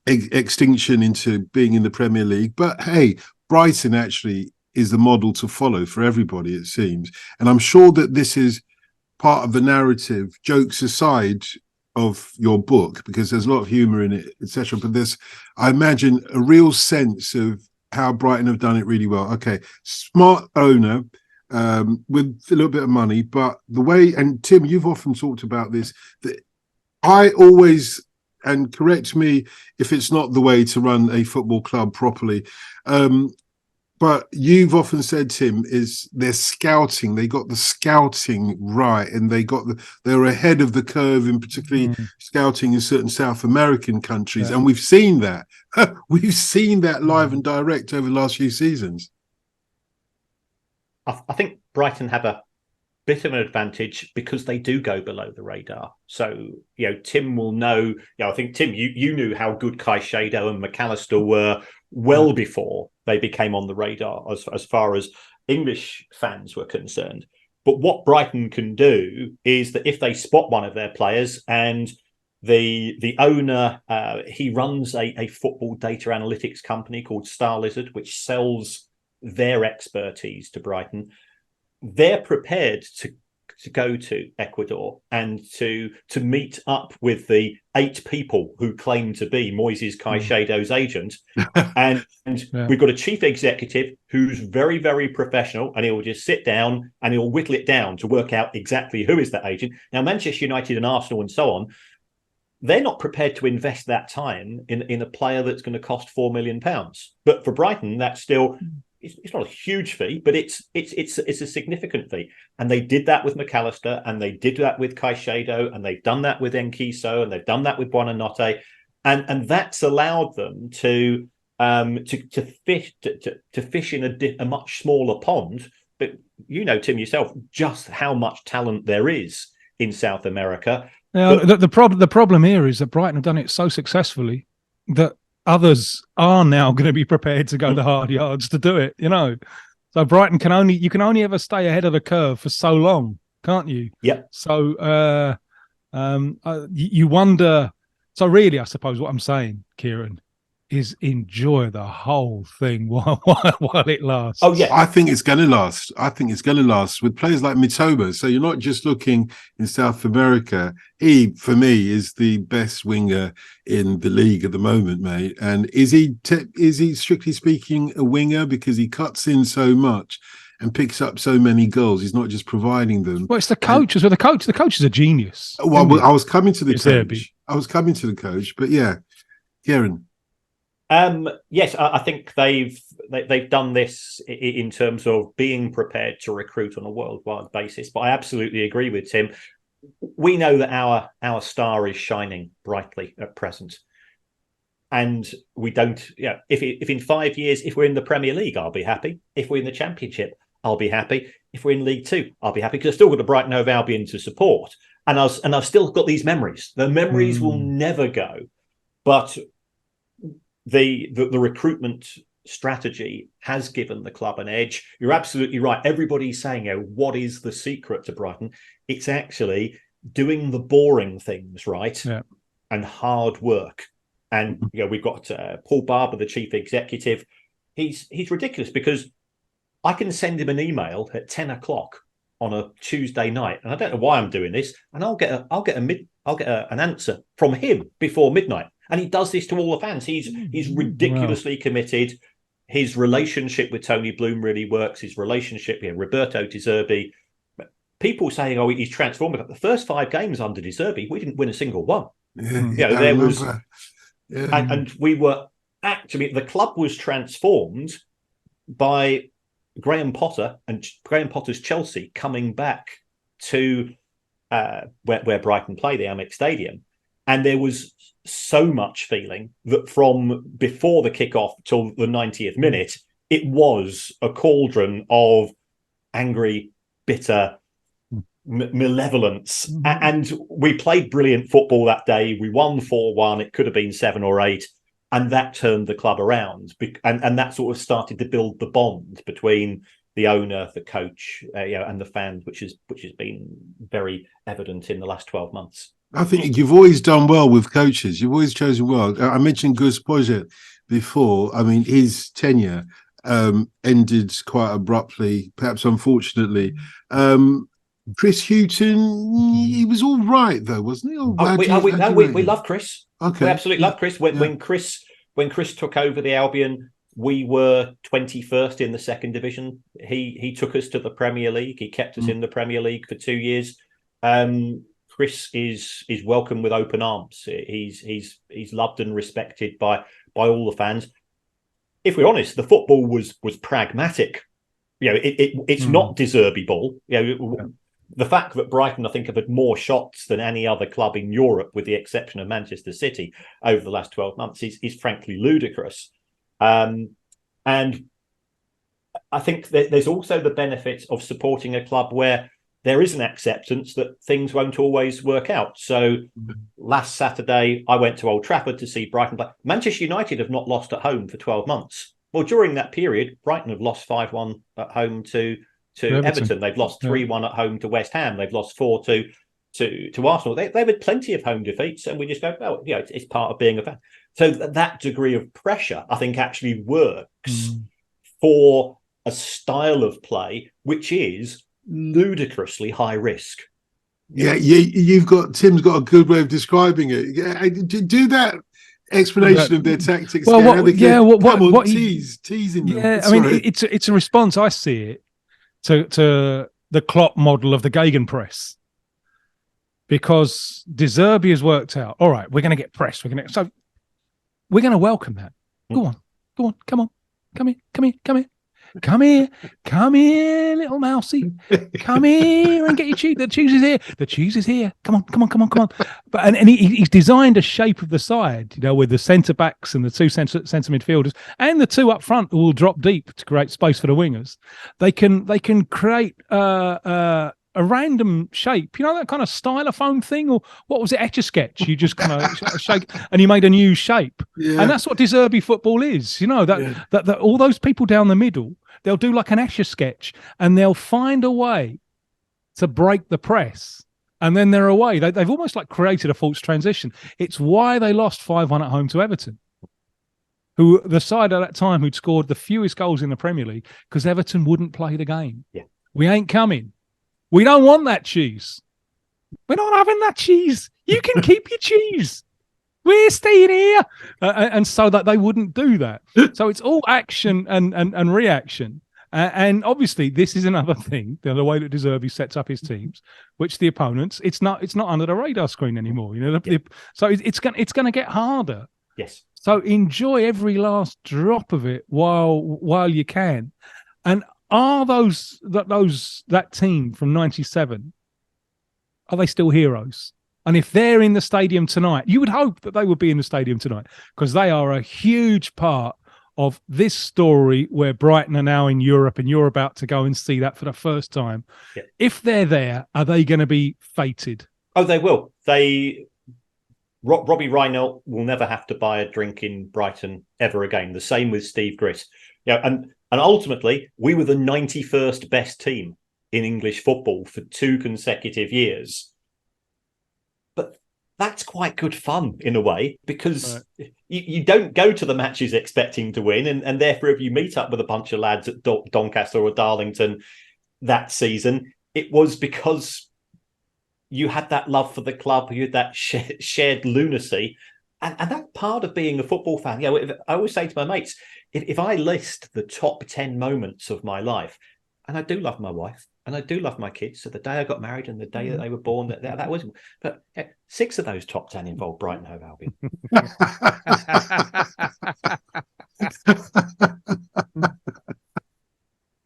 extinction into being in the Premier League. But hey, Brighton actually is the model to follow for everybody, it seems. And I'm sure that this is part of the narrative, jokes aside, of your book, because there's a lot of humor in it, etc. But there's, I imagine, a real sense of how Brighton have done it really well. Okay, smart owner with a little bit of money, but the way, and Tim, you've often talked about this, that I always, and correct me if it's not the way to run a football club properly, but you've often said, Tim, is their scouting. They got the scouting right, and they were ahead of the curve, in particularly scouting in certain South American countries. Yeah. And we've seen that. We've seen that live and direct over the last few seasons. I think Brighton have a bit of an advantage because they do go below the radar. So, Tim will know. I think, Tim, you knew how good Caicedo and McAllister were well before they became on the radar as far as English fans were concerned. But what Brighton can do is that if they spot one of their players, and the owner, he runs a football data analytics company called Star Lizard, which sells their expertise to Brighton, they're prepared to go to Ecuador and to meet up with the 8 people who claim to be Moises Caicedo's agent. And we've got a chief executive who's very, very professional, and he'll just sit down and he'll whittle it down to work out exactly who is that agent. Now, Manchester United and Arsenal and so on, they're not prepared to invest that time in a player that's going to cost £4 million. But for Brighton, that's still, it's not a huge fee, but it's a significant fee. And they did that with McAllister, and they did that with Caicedo, and they've done that with Enquiso, and they've done that with Buonanotte, and that's allowed them to fish in a much smaller pond. But you know, Tim, yourself, just how much talent there is in South America. Yeah, the problem here is that Brighton have done it so successfully that others are now going to be prepared to go the hard yards to do it. You know, so Brighton you can only ever stay ahead of the curve for so long, can't you? Yeah. So you wonder. So really, I suppose what I'm saying, Kieran, is enjoy the whole thing while it lasts. Oh, yeah. I think it's going to last. I think it's going to last with players like Mitoma. So you're not just looking in South America. He, for me, is the best winger in the league at the moment, mate. And is he strictly speaking a winger because he cuts in so much and picks up so many goals? He's not just providing them. Well, it's the coach as well. The coach is a genius. Well, I was coming to the It's coach. I was coming to the coach, but yeah, Kieran. Yes, I think they've done this in terms of being prepared to recruit on a worldwide basis. But I absolutely agree with Tim. We know that our star is shining brightly at present, and we don't. Yeah, if in 5 years, if we're in the Premier League, I'll be happy. If we're in the Championship, I'll be happy. If we're in League Two, I'll be happy because I've still got the Brighton Hove Albion to support, and I've still got these memories. The memories will never go, but the recruitment strategy has given the club an edge. You're absolutely right. Everybody's saying, what is the secret to Brighton? It's actually doing the boring things right and hard work. And we've got Paul Barber, the chief executive. He's ridiculous because I can send him an email at 10 o'clock on a Tuesday night, and I don't know why I'm doing this, and I'll get an answer from him before midnight. And he does this to all the fans. He's ridiculously committed. His relationship with Tony Bloom really works. His relationship with Roberto De Zerbi. People saying, he's transformed. But the first 5 games under De Zerbi, we didn't win a single one. There was, and we were actually, the club was transformed by Graham Potter and Graham Potter's Chelsea coming back to where Brighton play, the Amex Stadium. And there was so much feeling that from before the kickoff till the 90th minute, it was a cauldron of angry, bitter malevolence. And we played brilliant football that day. We won 4-1. It could have been 7 or 8. And that turned the club around. And that sort of started to build the bond between the owner, the coach, and the fans, which has been very evident in the last 12 months. I think you've always done well with coaches. You've always chosen well. I mentioned Gus Poyet before. I mean, his tenure ended quite abruptly, perhaps unfortunately. Chris Hughton, he was all right though, wasn't he? We love Chris. Okay, we absolutely love Chris. When Chris took over the Albion, we were 21st in the second division. He took us to the Premier League. He kept us in the Premier League for 2 years. Chris is welcome with open arms. He's loved and respected by all the fans. If we're honest, the football was pragmatic. It's not De Zerbi ball. The fact that Brighton, I think, have had more shots than any other club in Europe, with the exception of Manchester City, over the last 12 months is frankly ludicrous. And I think that there's also the benefit of supporting a club where there is an acceptance that things won't always work out. So last Saturday, I went to Old Trafford to see Brighton play. Manchester United have not lost at home for 12 months. Well, during that period, Brighton have lost 5-1 at home to Everton. They've lost 3-1 at home to West Ham. They've lost 4-2 to Arsenal. They've had plenty of home defeats, and we just go, it's part of being a fan. So that degree of pressure, I think, actually works for a style of play, which is ludicrously high risk. Yeah, Tim's got a good way of describing it. Yeah, do that explanation of their tactics. Well, Teasing them. Yeah, I mean, it's a response. I see it to the Klopp model of the Gegenpress, because De Zerbi has worked out. All right, we're going to get pressed. We're going to welcome that. Go on, come on, come here, little mousey, come here and get your cheese. The cheese is here. Come on. But and he's designed a shape of the side, with the centre backs and the two centre midfielders and the two up front who will drop deep to create space for the wingers. They can create a random shape, that kind of stylophone thing, or what was it, Etch-a-Sketch? You just kind of shake and you made a new shape. Yeah. And that's what De Zerbi football is, that all those people down the middle, they'll do like an Etch-a-Sketch and they'll find a way to break the press. And then they're away. They've almost like created a false transition. It's why they lost 5-1 at home to Everton, who the side at that time who'd scored the fewest goals in the Premier League, because Everton wouldn't play the game. Yeah. We ain't coming. We don't want that cheese. We're not having that cheese. You can keep your cheese. We're staying here. And so that they wouldn't do that. So it's all action and reaction. And obviously, this is another thing, the way that De Zerbi sets up his teams, which the opponents, it's not under the radar screen anymore. So it's going to get harder. Yes. So enjoy every last drop of it while you can. And are that team from '97, are they still heroes? And if they're in the stadium tonight, you would hope that they would be in the stadium tonight, because they are a huge part of this story where Brighton are now in Europe and you're about to go and see that for the first time. Yeah. If they're there, are they going to be fated? Oh, they will. Robbie Reinelt will never have to buy a drink in Brighton ever again. The same with Steve Gritt. And ultimately, we were the 91st best team in English football for 2 consecutive years. But that's quite good fun in a way, because you don't go to the matches expecting to win. And therefore, if you meet up with a bunch of lads at Doncaster or Darlington that season, it was because you had that love for the club, you had that shared lunacy. And that's part of being a football fan. I always say to my mates, if I list the top 10 moments of my life, and I do love my wife and I do love my kids, so the day I got married and the day that they were born, that was, but 6 of those top 10 involved Brighton Hove Albion.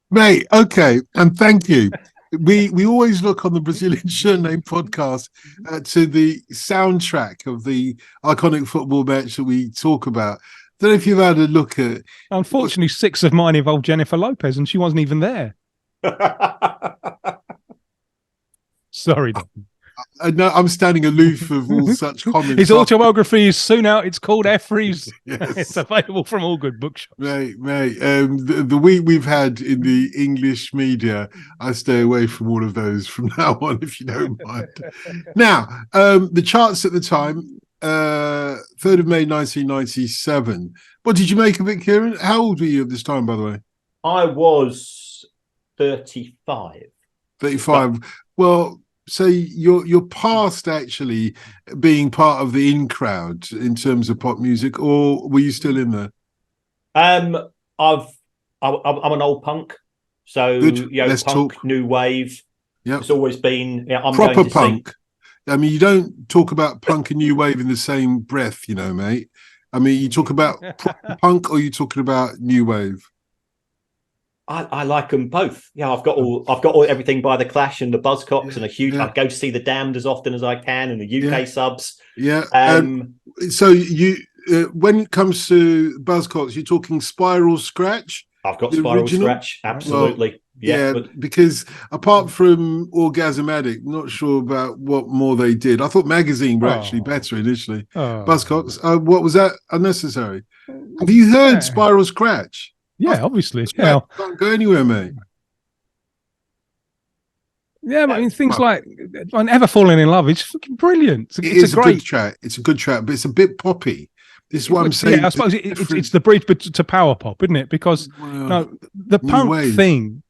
Mate, okay, and thank you. We always look on the Brazilian Surname podcast to the soundtrack of the iconic football match that we talk about. Don't know if you've had a look at. Unfortunately, 6 of mine involved Jennifer Lopez, and she wasn't even there. Sorry, Don. No, I'm standing aloof of all such comments. His autobiography is soon out. It's called Effries. Yes. It's available from all good bookshops. Mate. The week we've had in the English media, I stay away from all of those from now on, if you don't mind. Now, the charts at the time, 3rd of May 1997. What did you make of it, Kieran? How old were you at this time, by the way? I was 35. 35. Well, so you're past actually being part of the in crowd in terms of pop music, or were you still in there? I'm an old punk, so Let's punk, talk. new wave. Yeah, it's always been I'm proper going to punk. I mean, you don't talk about punk and new wave in the same breath, mate. I mean, you talk about proper punk, or you talking about new wave? I like them both. I've got everything by the Clash and the Buzzcocks, and a huge. I go to see the Damned as often as I can, and the UK subs. Yeah. So you, when it comes to Buzzcocks, you're talking Spiral Scratch. I've got Spiral Scratch, absolutely. Well, yeah, because apart from Orgasm Addict, not sure about what more they did. I thought Magazine were actually better initially. Buzzcocks, what was that? Unnecessary. Have you heard Spiral Scratch? Yeah, obviously. Can't go anywhere, mate. Yeah, but I mean, things like Ever Falling in Love, it's fucking brilliant. It's a great track. It's a good track, but it's a bit poppy. This is what I'm saying. Yeah, I suppose it's the bridge to power pop, isn't it? Because the punk thing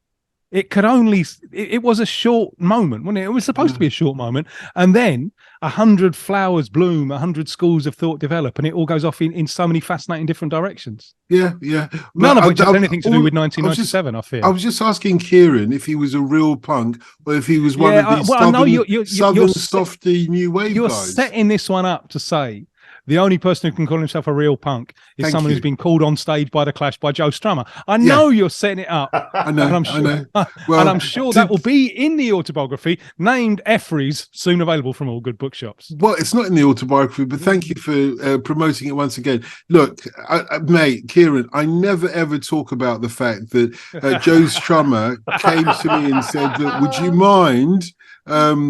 It could only. It was a short moment, wasn't it? It was supposed to be a short moment, and then 100 flowers bloom, 100 schools of thought develop, and it all goes off in so many fascinating different directions. Yeah. None of which has anything to do with 1997. I fear. I was just asking Kieran if he was a real punk or if he was one of these I know you're softy new wave you're guys. setting this one up to say the only person who can call himself a real punk is someone who's been called on stage by The Clash by Joe Strummer. I know you're setting it up. I know. And I'm sure that will be in the autobiography named Effries, soon available from all good bookshops. Well, it's not in the autobiography, but thank you for promoting it once again. Look, mate, Kieran, I never ever talk about the fact that Joe Strummer came to me and said, "Look, would you mind,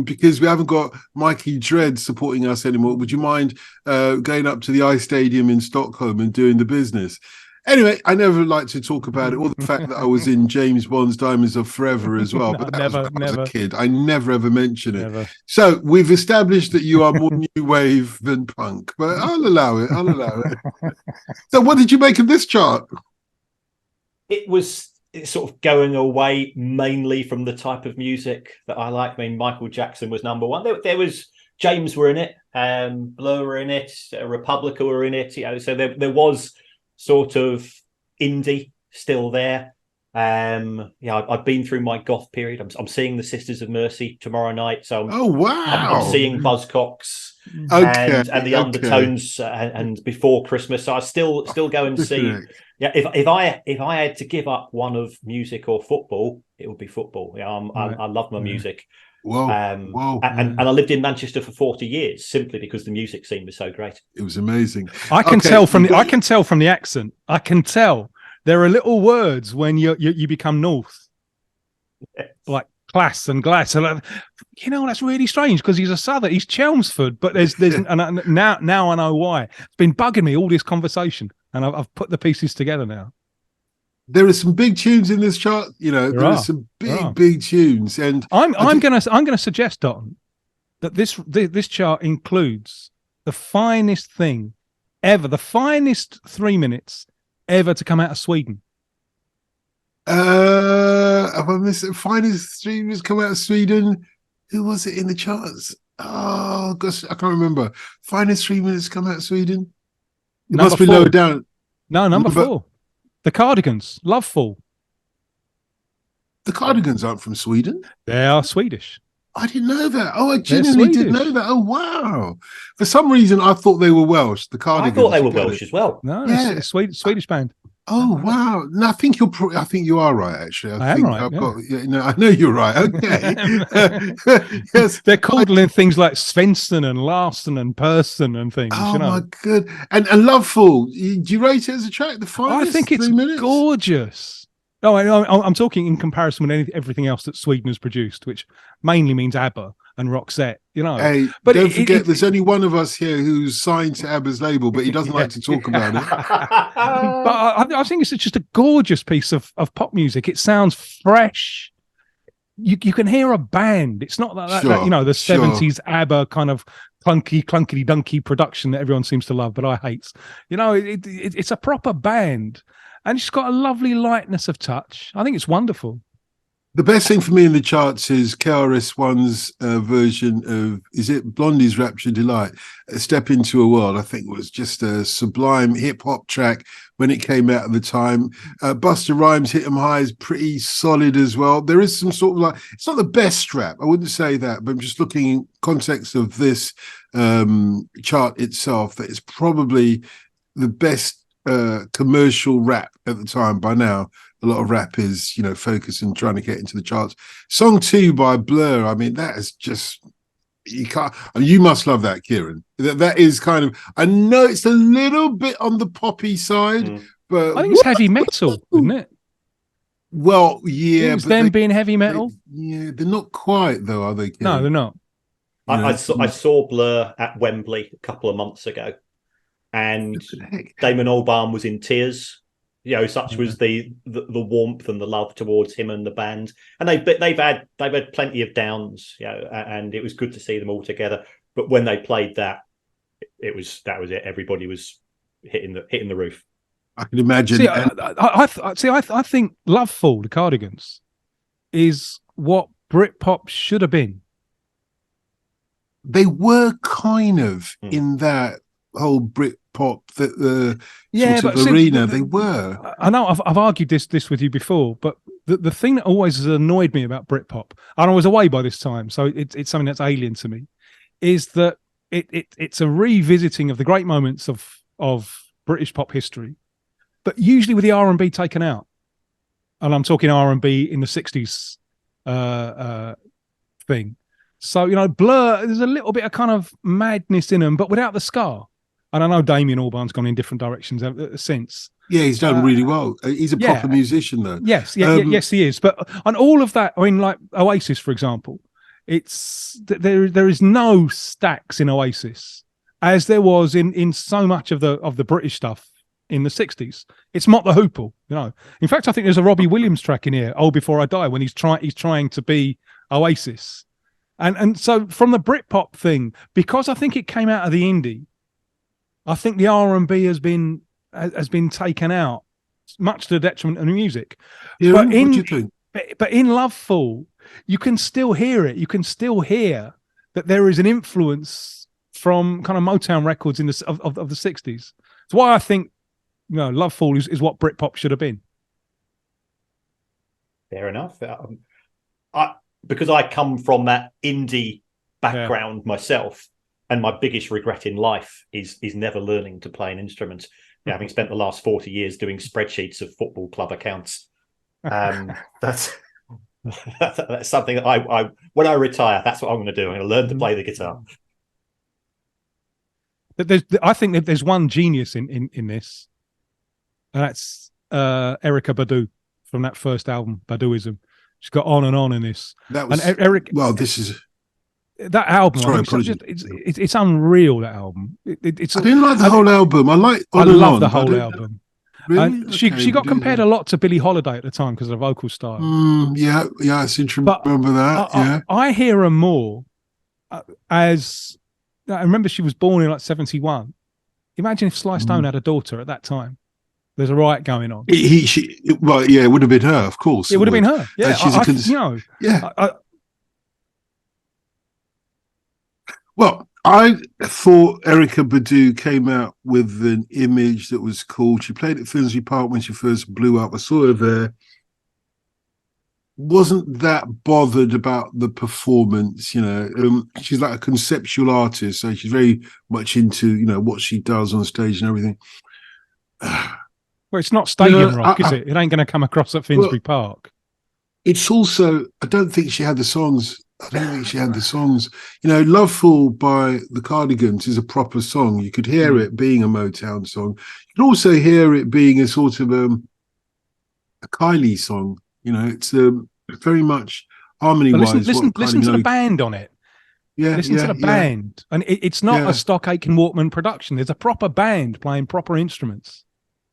because we haven't got Mikey Dread supporting us anymore, would you mind going up to the Ice Stadium in Stockholm and doing the business?" Anyway, I never like to talk about it, or the fact that I was in James Bond's Diamonds Are Forever as well. But that was a kid. I never ever mention it. Never. So we've established that you are more new wave than punk, but I'll allow it. So what did you make of this chart? It's sort of going away mainly from the type of music that I like. I mean, Michael Jackson was number one. There was James were in it, Blur were in it, Republica were in it. So there was sort of indie still there. I've been through my goth period. I'm seeing the Sisters of Mercy tomorrow night. So I'm seeing Buzzcocks and the Undertones and Before Christmas. So I still go and see. Yeah, if I had to give up one of music or football, it would be football. I love my music. And I lived in Manchester for 40 years simply because the music scene was so great. It was amazing. I can tell from the accent. I can tell there are little words when you become North, like class and glass. So that's really strange because he's a Southern. He's Chelmsford, but there's and now I know why. It's been bugging me all this conversation, and I've put the pieces together now. There are some big tunes in this chart. There are some big tunes, and I'm gonna suggest, Don, that this chart includes the finest thing ever, the finest 3 minutes ever to come out of Sweden. Have I missed it? Finest 3 minutes come out of Sweden. Who was it in the charts? Oh gosh, I can't remember. Finest 3 minutes come out of Sweden. It must be lower down. No, number 4. The Cardigans, Loveful. The Cardigans aren't from Sweden. They are Swedish. I didn't know that. Oh, I genuinely didn't know that. Oh, wow. For some reason, I thought they were Welsh. The Cardigans. I thought they were Welsh as well. No, it's a Swedish band. Oh, wow. No, I think you are right, actually. I am right. I know you're right. Okay. Yes. They're calling things like Svensson and Larson and Person and things. Oh, my God. And Loveful, do you rate it as a track? The finest? I think it's gorgeous. No, I'm talking in comparison with everything else that Sweden has produced, which mainly means ABBA and Roxette, Hey, but don't forget, there's only one of us here who's signed to ABBA's label, but he doesn't like to talk about it. But I think it's just a gorgeous piece of pop music. It sounds fresh. You can hear a band. It's not that the 70s ABBA kind of clunkety dunky production that everyone seems to love, but I hate. It's a proper band, and it's got a lovely lightness of touch. I think it's wonderful. The best thing for me in the charts is KRS-One's version of, is it Blondie's Rapture Delight? A Step Into a World, I think was just a sublime hip-hop track when it came out at the time. Busta Rhymes' Hit 'Em High is pretty solid as well. There is some sort of it's not the best rap, I wouldn't say that, but I'm just looking in context of this chart itself, that is probably the best commercial rap at the time. By now a lot of rap is focused and trying to get into the charts. Song 2 by Blur, I mean, that is just, you must love that, Kieran. That is kind of, I know it's a little bit on the poppy side, but I think it's heavy metal, isn't it? Well, yeah, it's them being heavy metal. They're not quite though, are they, Kieran? No, they're not. I saw Blur at Wembley a couple of months ago, and Damon Albarn was in tears. Such was the warmth and the love towards him and the band, and they've had plenty of downs, and it was good to see them all together. But when they played that was it. Everybody was hitting the roof. I can imagine. See, I think Loveful, the Cardigans, is what Britpop should have been. They were kind of Hmm. in that whole Britpop Yeah, sort of but see, arena. They were. I know I've argued this with you before, but the thing that always has annoyed me about Britpop, and I was away by this time, so it's something that's alien to me, is that it's a revisiting of the great moments of British pop history, but usually with the R&B taken out. And I'm talking R&B in the 60s thing. So, Blur, there's a little bit of kind of madness in them, but without the scar. And I know Damien Albarn's gone in different directions since. Yeah, he's done really well. He's a proper musician, though. Yes, yes, he is. But on all of that, I mean, like Oasis, for example, it's there is no stacks in Oasis as there was in so much of the British stuff in the 60s. It's not the Hoople, In fact, I think there's a Robbie Williams track in here, "Oh Before I Die," when he's trying to be Oasis. And so from the Britpop thing, because I think it came out of the indie, I think the R&B has been taken out, much to the detriment of the music. Yeah, but what do you think? But in Loveful, you can still hear it. You can still hear that there is an influence from kind of Motown records in the of the 60s. It's why I think Loveful is what Britpop should have been. Fair enough. Because I come from that indie background myself, and my biggest regret in life is never learning to play an instrument. Having spent the last 40 years doing spreadsheets of football club accounts, that's something that I when I retire, that's what I'm going to do. I'm going to learn to play the guitar. I think that there's one genius in this, and that's Erykah Badu from that first album, Baduism. She's got on and on in this. That was Eric. Well, this is that album. Sorry, it's unreal. That album. I didn't like the whole album. I love the whole album. Really? She got compared a lot to Billie Holiday at the time because of her vocal style. Yeah, I seem to remember that. I hear her more as I remember she was born in like 71. Imagine if Sly Stone had a daughter at that time. There's a riot going on. It would have been her, of course. It would have been her. Yeah, Well, I thought Erykah Badu came out with an image that was cool. She played at Finsbury Park when she first blew up. I saw her there. Wasn't that bothered about the performance, she's like a conceptual artist, so she's very much into, what she does on stage and everything. Well, it's not stadium rock, is it? It ain't going to come across at Finsbury Park. It's also, I don't think she had the songs. Loveful by the Cardigans is a proper song. You could hear it being a Motown song. You could also hear it being a sort of a Kylie song. It's very much harmony-wise. Listen to the band on it. Yeah, listen to the band. And it's not a Stock Aitken Waterman production. There's a proper band playing proper instruments.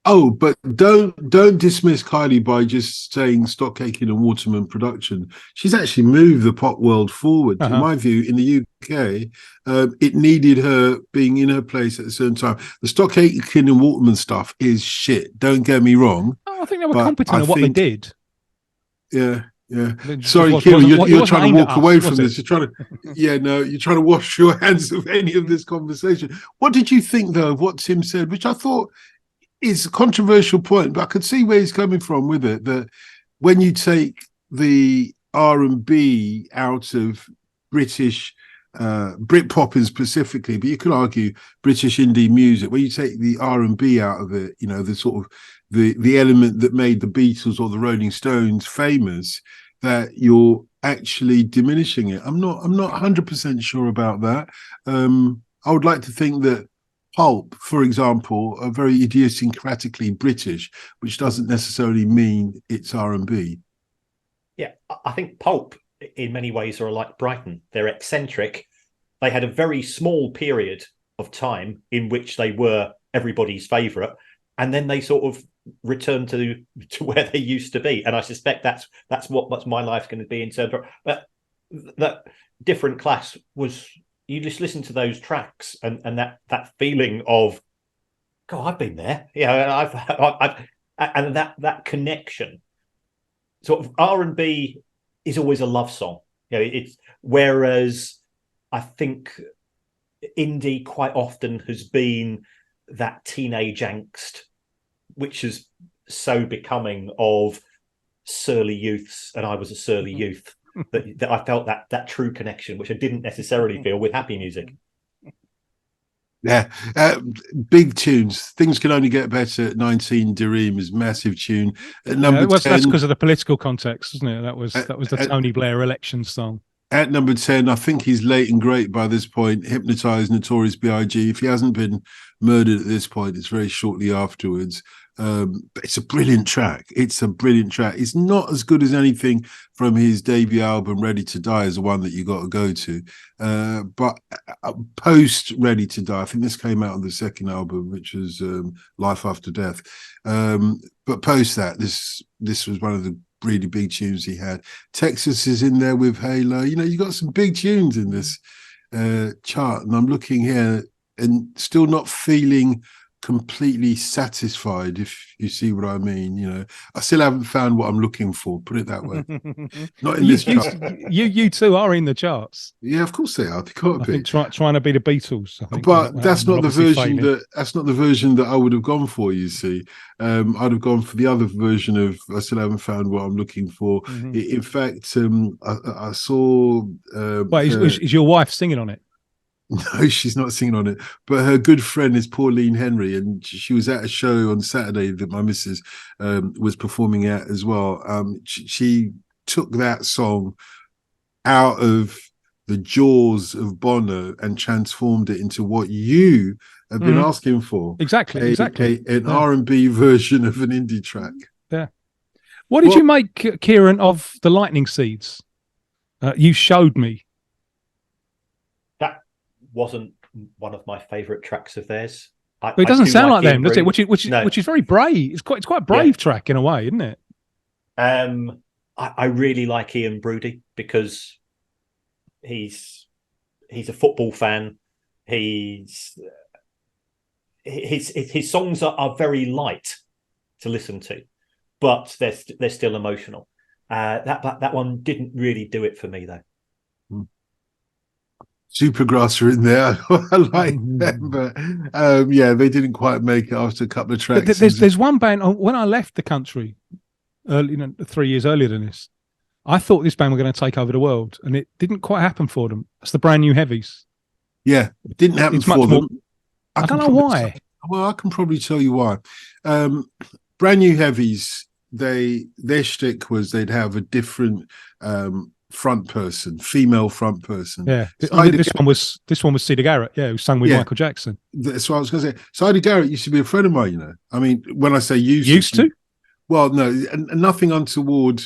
Oh, but don't dismiss Kylie by just saying Stock Aitken and Waterman production. She's actually moved the pop world forward. In my view, in the UK, it needed her being in her place at a certain time. The Stock Aitken and Waterman stuff is shit. Don't get me wrong. Oh, I think they were competent at what they did. Yeah. Sorry, Kieran, you're trying to walk away from this. You're trying to, you're trying to wash your hands of any of this conversation. What did you think, though, of what Tim said, which I thought is a controversial point, but I could see where he's coming from with it, that when you take the R&B out of British, Britpop specifically, but you could argue British indie music, when you take the R&B out of it, the sort of the element that made the Beatles or the Rolling Stones famous, that you're actually diminishing it. I'm not 100% sure about that. I would like to think that Pulp, for example, are very idiosyncratically British, which doesn't necessarily mean it's R&B. Yeah, I think Pulp, in many ways, are like Brighton. They're eccentric. They had a very small period of time in which they were everybody's favourite, and then they sort of returned to where they used to be. And I suspect that's what my life's going to be in terms of. But that different class was. You just listen to those tracks and that feeling of, God, I've been there. I've and that connection, sort of R&B is always a love song. It's whereas I think indie quite often has been that teenage angst, which is so becoming of surly youths, and I was a surly youth, that I felt that true connection, which I didn't necessarily feel with happy music. Yeah, big tunes. Things can only get better. At 19, Dareem is massive tune. At number 10, that's because of the political context, wasn't it? That was the Tony Blair election song. At number 10, I think he's late and great by this point. Hypnotized, Notorious B.I.G. If he hasn't been murdered at this point, it's very shortly afterwards. But it's a brilliant track. It's a brilliant track. It's not as good as anything from his debut album, Ready to Die, is the one that you got to go to. But post Ready to Die, I think this came out on the second album, which was Life After Death. But post that, this was one of the really big tunes he had. Texas is in there with Halo. You got some big tunes in this chart, and I'm looking here and still not feeling completely satisfied, if you see what I mean. I still haven't found what I'm looking for, put it that way. Not in this chart. You two are in the charts. Yeah, of course they are. They can't be. Trying to be the Beatles, I think, but that's not the version that I would have gone for, you see. I'd have gone for the other version of I still haven't found what I'm looking for. In fact, I saw is your wife singing on it? No, she's not singing on it. But her good friend is Pauline Henry, and she was at a show on Saturday that my missus was performing at as well. She took that song out of the jaws of Bono and transformed it into what you have been asking for. Exactly. An R&B version of an indie track. Yeah. What did you make, Kieran, of the Lightning Seeds? You showed me. Wasn't one of my favorite tracks of theirs. It doesn't sound like them, does it? Which is very brave. It's quite a brave track in a way, isn't it? I really like Ian Broody because he's a football fan. His songs are very light to listen to, but they're still emotional. That one didn't really do it for me though. Supergrass are in there. I like them, but they didn't quite make it after a couple of tracks. There's one band. When I left the country, 3 years earlier than this, I thought this band were going to take over the world, and it didn't quite happen for them. It's the Brand New Heavies. Yeah, it didn't happen for them. I don't know why. I can probably tell you why. Brand New Heavies, their shtick was they'd have a different female front person. Yeah, this one was Cedar Garrett. Yeah, who sang with Michael Jackson. That's what I was going to say. Cedar Garrett used to be a friend of mine. I mean, when I say used to. Well, no, and nothing untoward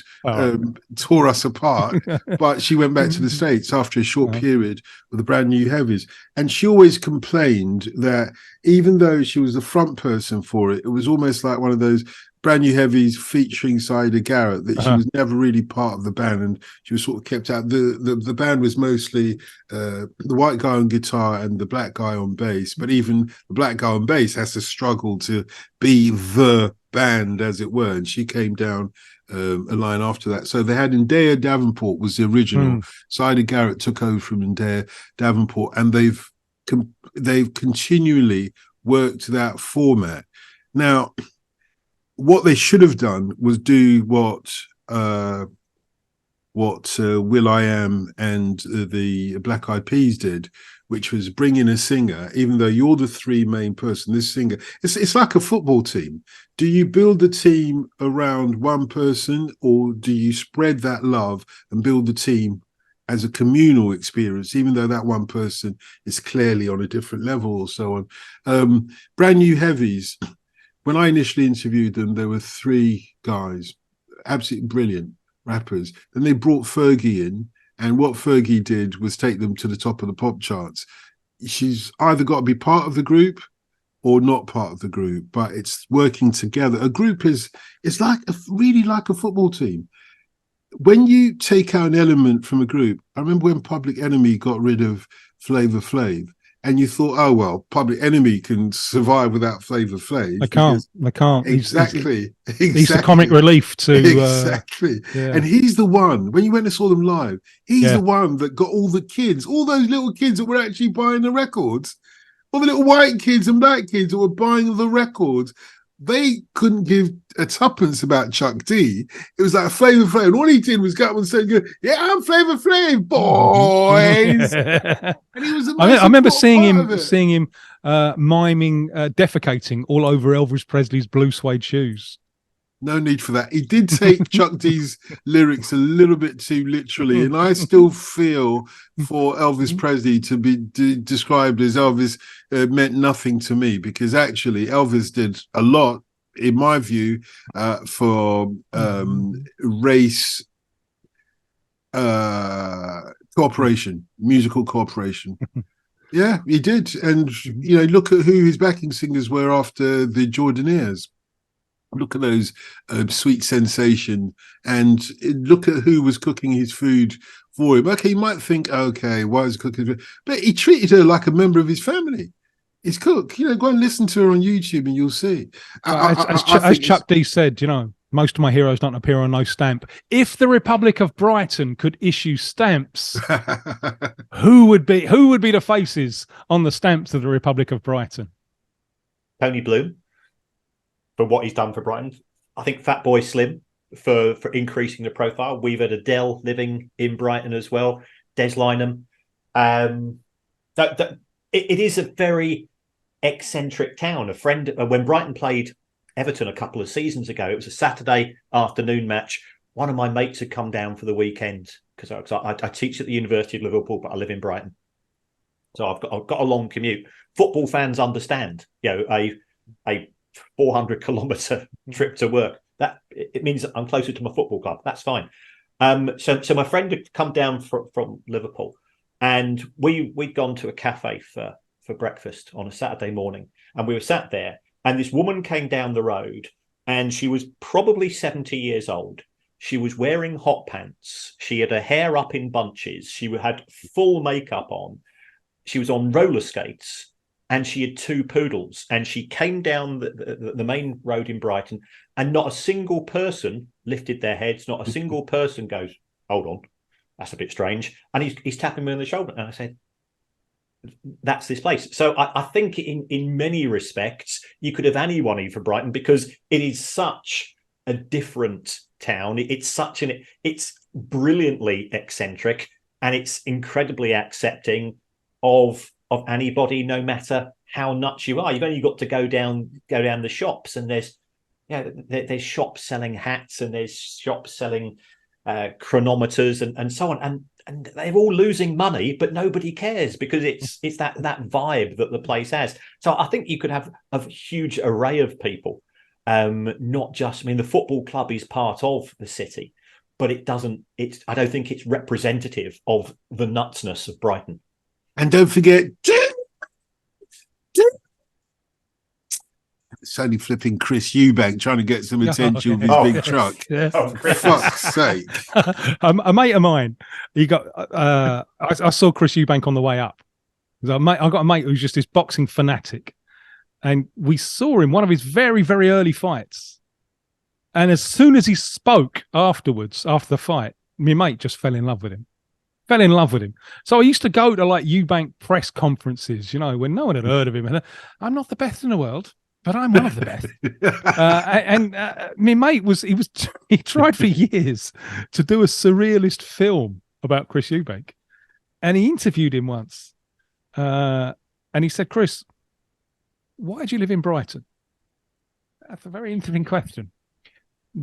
tore us apart. But she went back to the States after a short period with the Brand New Heavies, and she always complained that even though she was the front person for it, it was almost like one of those Brand New Heavies featuring Cedar Garrett, that she was never really part of the band, and she was sort of kept out. The band was mostly the white guy on guitar and the black guy on bass, but even the black guy on bass has to struggle to be the band, as it were, and she came down a line after that. So they had Indea Davenport was the original. Cedar Garrett took over from Indea Davenport, and they've continually worked that format. Now, what they should have done was do what will.i.am and the Black Eyed Peas did, which was bring in a singer. Even though you're the three main person, this singer, it's like a football team. Do you build the team around one person, or do you spread that love and build the team as a communal experience, even though that one person is clearly on a different level or so on? Brand New Heavies, when I initially interviewed them, there were three guys, absolutely brilliant rappers. Then they brought Fergie in, and what Fergie did was take them to the top of the pop charts. She's either got to be part of the group or not part of the group, but it's working together. A group is really like a football team. When you take out an element from a group, I remember when Public Enemy got rid of Flavor Flav, and you thought, oh well, Public Enemy can survive without Flavor Flav. They can't. Exactly. He's the comic relief to exactly. Yeah. And he's the one, when you went and saw them live, he's Yeah. the one that got all the kids, all those little kids that were actually buying the records, all the little white kids and black kids that were buying the records. They couldn't give a tuppence about Chuck D. It was like Flavor Flav, and all he did was go up and say, "Yeah, I'm Flavor Flav, boys." And he was. I remember seeing him miming defecating all over Elvis Presley's blue suede shoes. No need for that. He did take Chuck D's lyrics a little bit too literally, and I still feel for Elvis Presley to be described as Elvis meant nothing to me, because actually Elvis did a lot, in my view, for race cooperation, musical cooperation. Yeah, he did. And, you know, look at who his backing singers were after the Jordanaires. Look at those Sweet Sensation, and look at who was cooking his food for him. Okay, you might think, okay, why is he cooking food? But he treated her like a member of his family. His cook, you know, go and listen to her on YouTube and you'll see. As Chuck D said, you know, most of my heroes don't appear on no stamp. If the Republic of Brighton could issue stamps, who would be the faces on the stamps of the Republic of Brighton? Tony Bloom, for what he's done for Brighton. I think Fatboy Slim for increasing the profile. We've had Adele living in Brighton as well. Des Lynam. It is a very eccentric town. A friend, when Brighton played Everton a couple of seasons ago, it was a Saturday afternoon match. One of my mates had come down for the weekend because I teach at the University of Liverpool, but I live in Brighton, so I've got a long commute. Football fans understand, you know, a 400-kilometre trip to work. That it means I'm closer to my football club. That's fine. So my friend had come down from Liverpool, and we'd gone to a cafe for breakfast on a Saturday morning, and we were sat there, and this woman came down the road, and she was probably 70 years old. She was wearing hot pants. She had her hair up in bunches. She had full makeup on. She was on roller skates. And she had two poodles, and she came down the main road in Brighton, and not a single person lifted their heads. Not a single person goes, hold on, that's a bit strange. And he's tapping me on the shoulder. And I said, that's this place. So I think in many respects, you could have anyone in for Brighton, because it is such a different town. It's brilliantly eccentric, and it's incredibly accepting of anybody, no matter how nuts you are. You've only got to go down the shops, and there's shops selling hats, and there's shops selling chronometers and so on, and they're all losing money, but nobody cares, because it's that vibe that the place has. So I think you could have a huge array of people, not just, I mean, the football club is part of the city, but I don't think it's representative of the nutsness of Brighton. And don't forget, it's only flipping Chris Eubank trying to get some attention with his big truck. Yeah. For fuck's sake. A mate of mine, I saw Chris Eubank on the way up. I got a mate who's just this boxing fanatic, and we saw him one of his very, very early fights. And as soon as he spoke afterwards, after the fight, my mate just fell in love with him. So I used to go to like Eubank press conferences, you know, when no one had heard of him. And I'm not the best in the world, but I'm one of the best. My mate he tried for years to do a surrealist film about Chris Eubank, and he interviewed him once, and he said, "Chris, why do you live in Brighton?" That's a very interesting question,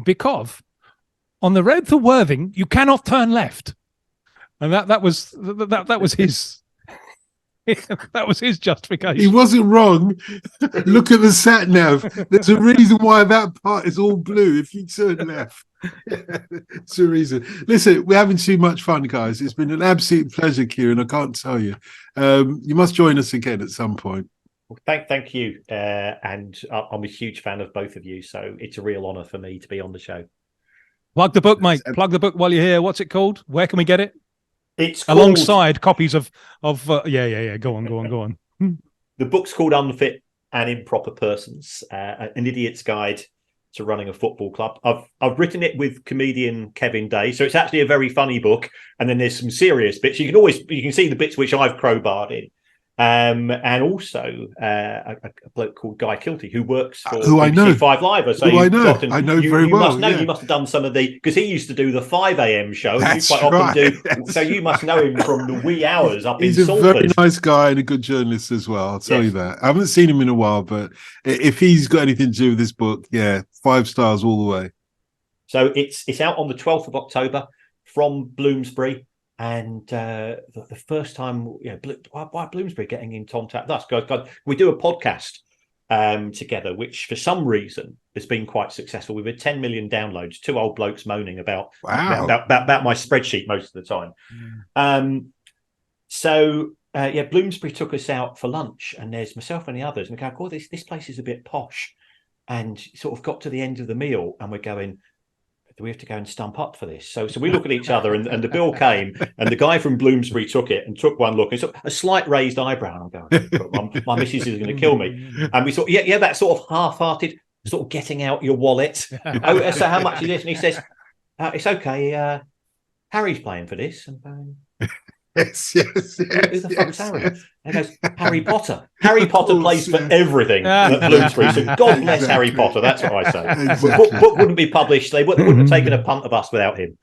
because on the road to Worthing you cannot turn left. And that was his that was his justification. He wasn't wrong. Look at the sat nav. There's a reason why that part is all blue if you turn left. It's a reason. Listen, we're having too much fun, guys. It's been an absolute pleasure, Kieran. I can't tell you. You must join us again at some point. Well, thank you. And I'm a huge fan of both of you, so it's a real honour for me to be on the show. Plug the book, mate. Plug the book while you're here. What's it called? Where can we get it? It's alongside copies of Go on. The book's called Unfit and Improper Persons, an idiot's guide to running a football club. I've written it with comedian Kevin Day, so it's actually a very funny book. And then there's some serious bits. You can see the bits which I've crowbarred in. And also a bloke called Guy Kilty, who works for BBC Five Live. So I know very well. You must have done some of the, because he used to do the 5 a.m. show. And you quite often do. So you must know him from the wee hours up in Salford. He's a very nice guy and a good journalist as well. I'll tell you that. I haven't seen him in a while, but if he's got anything to do with this book, 5 stars all the way. So it's out on the 12th of October from Bloomsbury. And the first time, why Bloomsbury getting in contact with us? Guys, we do a podcast together, which for some reason has been quite successful. We've had 10 million downloads. 2 old blokes moaning about my spreadsheet most of the time. Bloomsbury took us out for lunch, and there's myself and the others, and we go, this place is a bit posh, and sort of got to the end of the meal, and we're going, do we have to go and stump up for this? So we look at each other, and the bill came, and the guy from Bloomsbury took it and took one look, and so a slight raised eyebrow, and I'm going, my missus is going to kill me. And we thought, that sort of half-hearted, sort of getting out your wallet. So how much is this? And he says, it's okay. Harry's playing for this. And Yes. Who the fuck's Harry? And he goes, Harry Potter. Harry Potter plays for everything at Bloomsbury. So God bless Harry Potter. That's what I say. Book wouldn't be published. They wouldn't have taken a punt of us without him.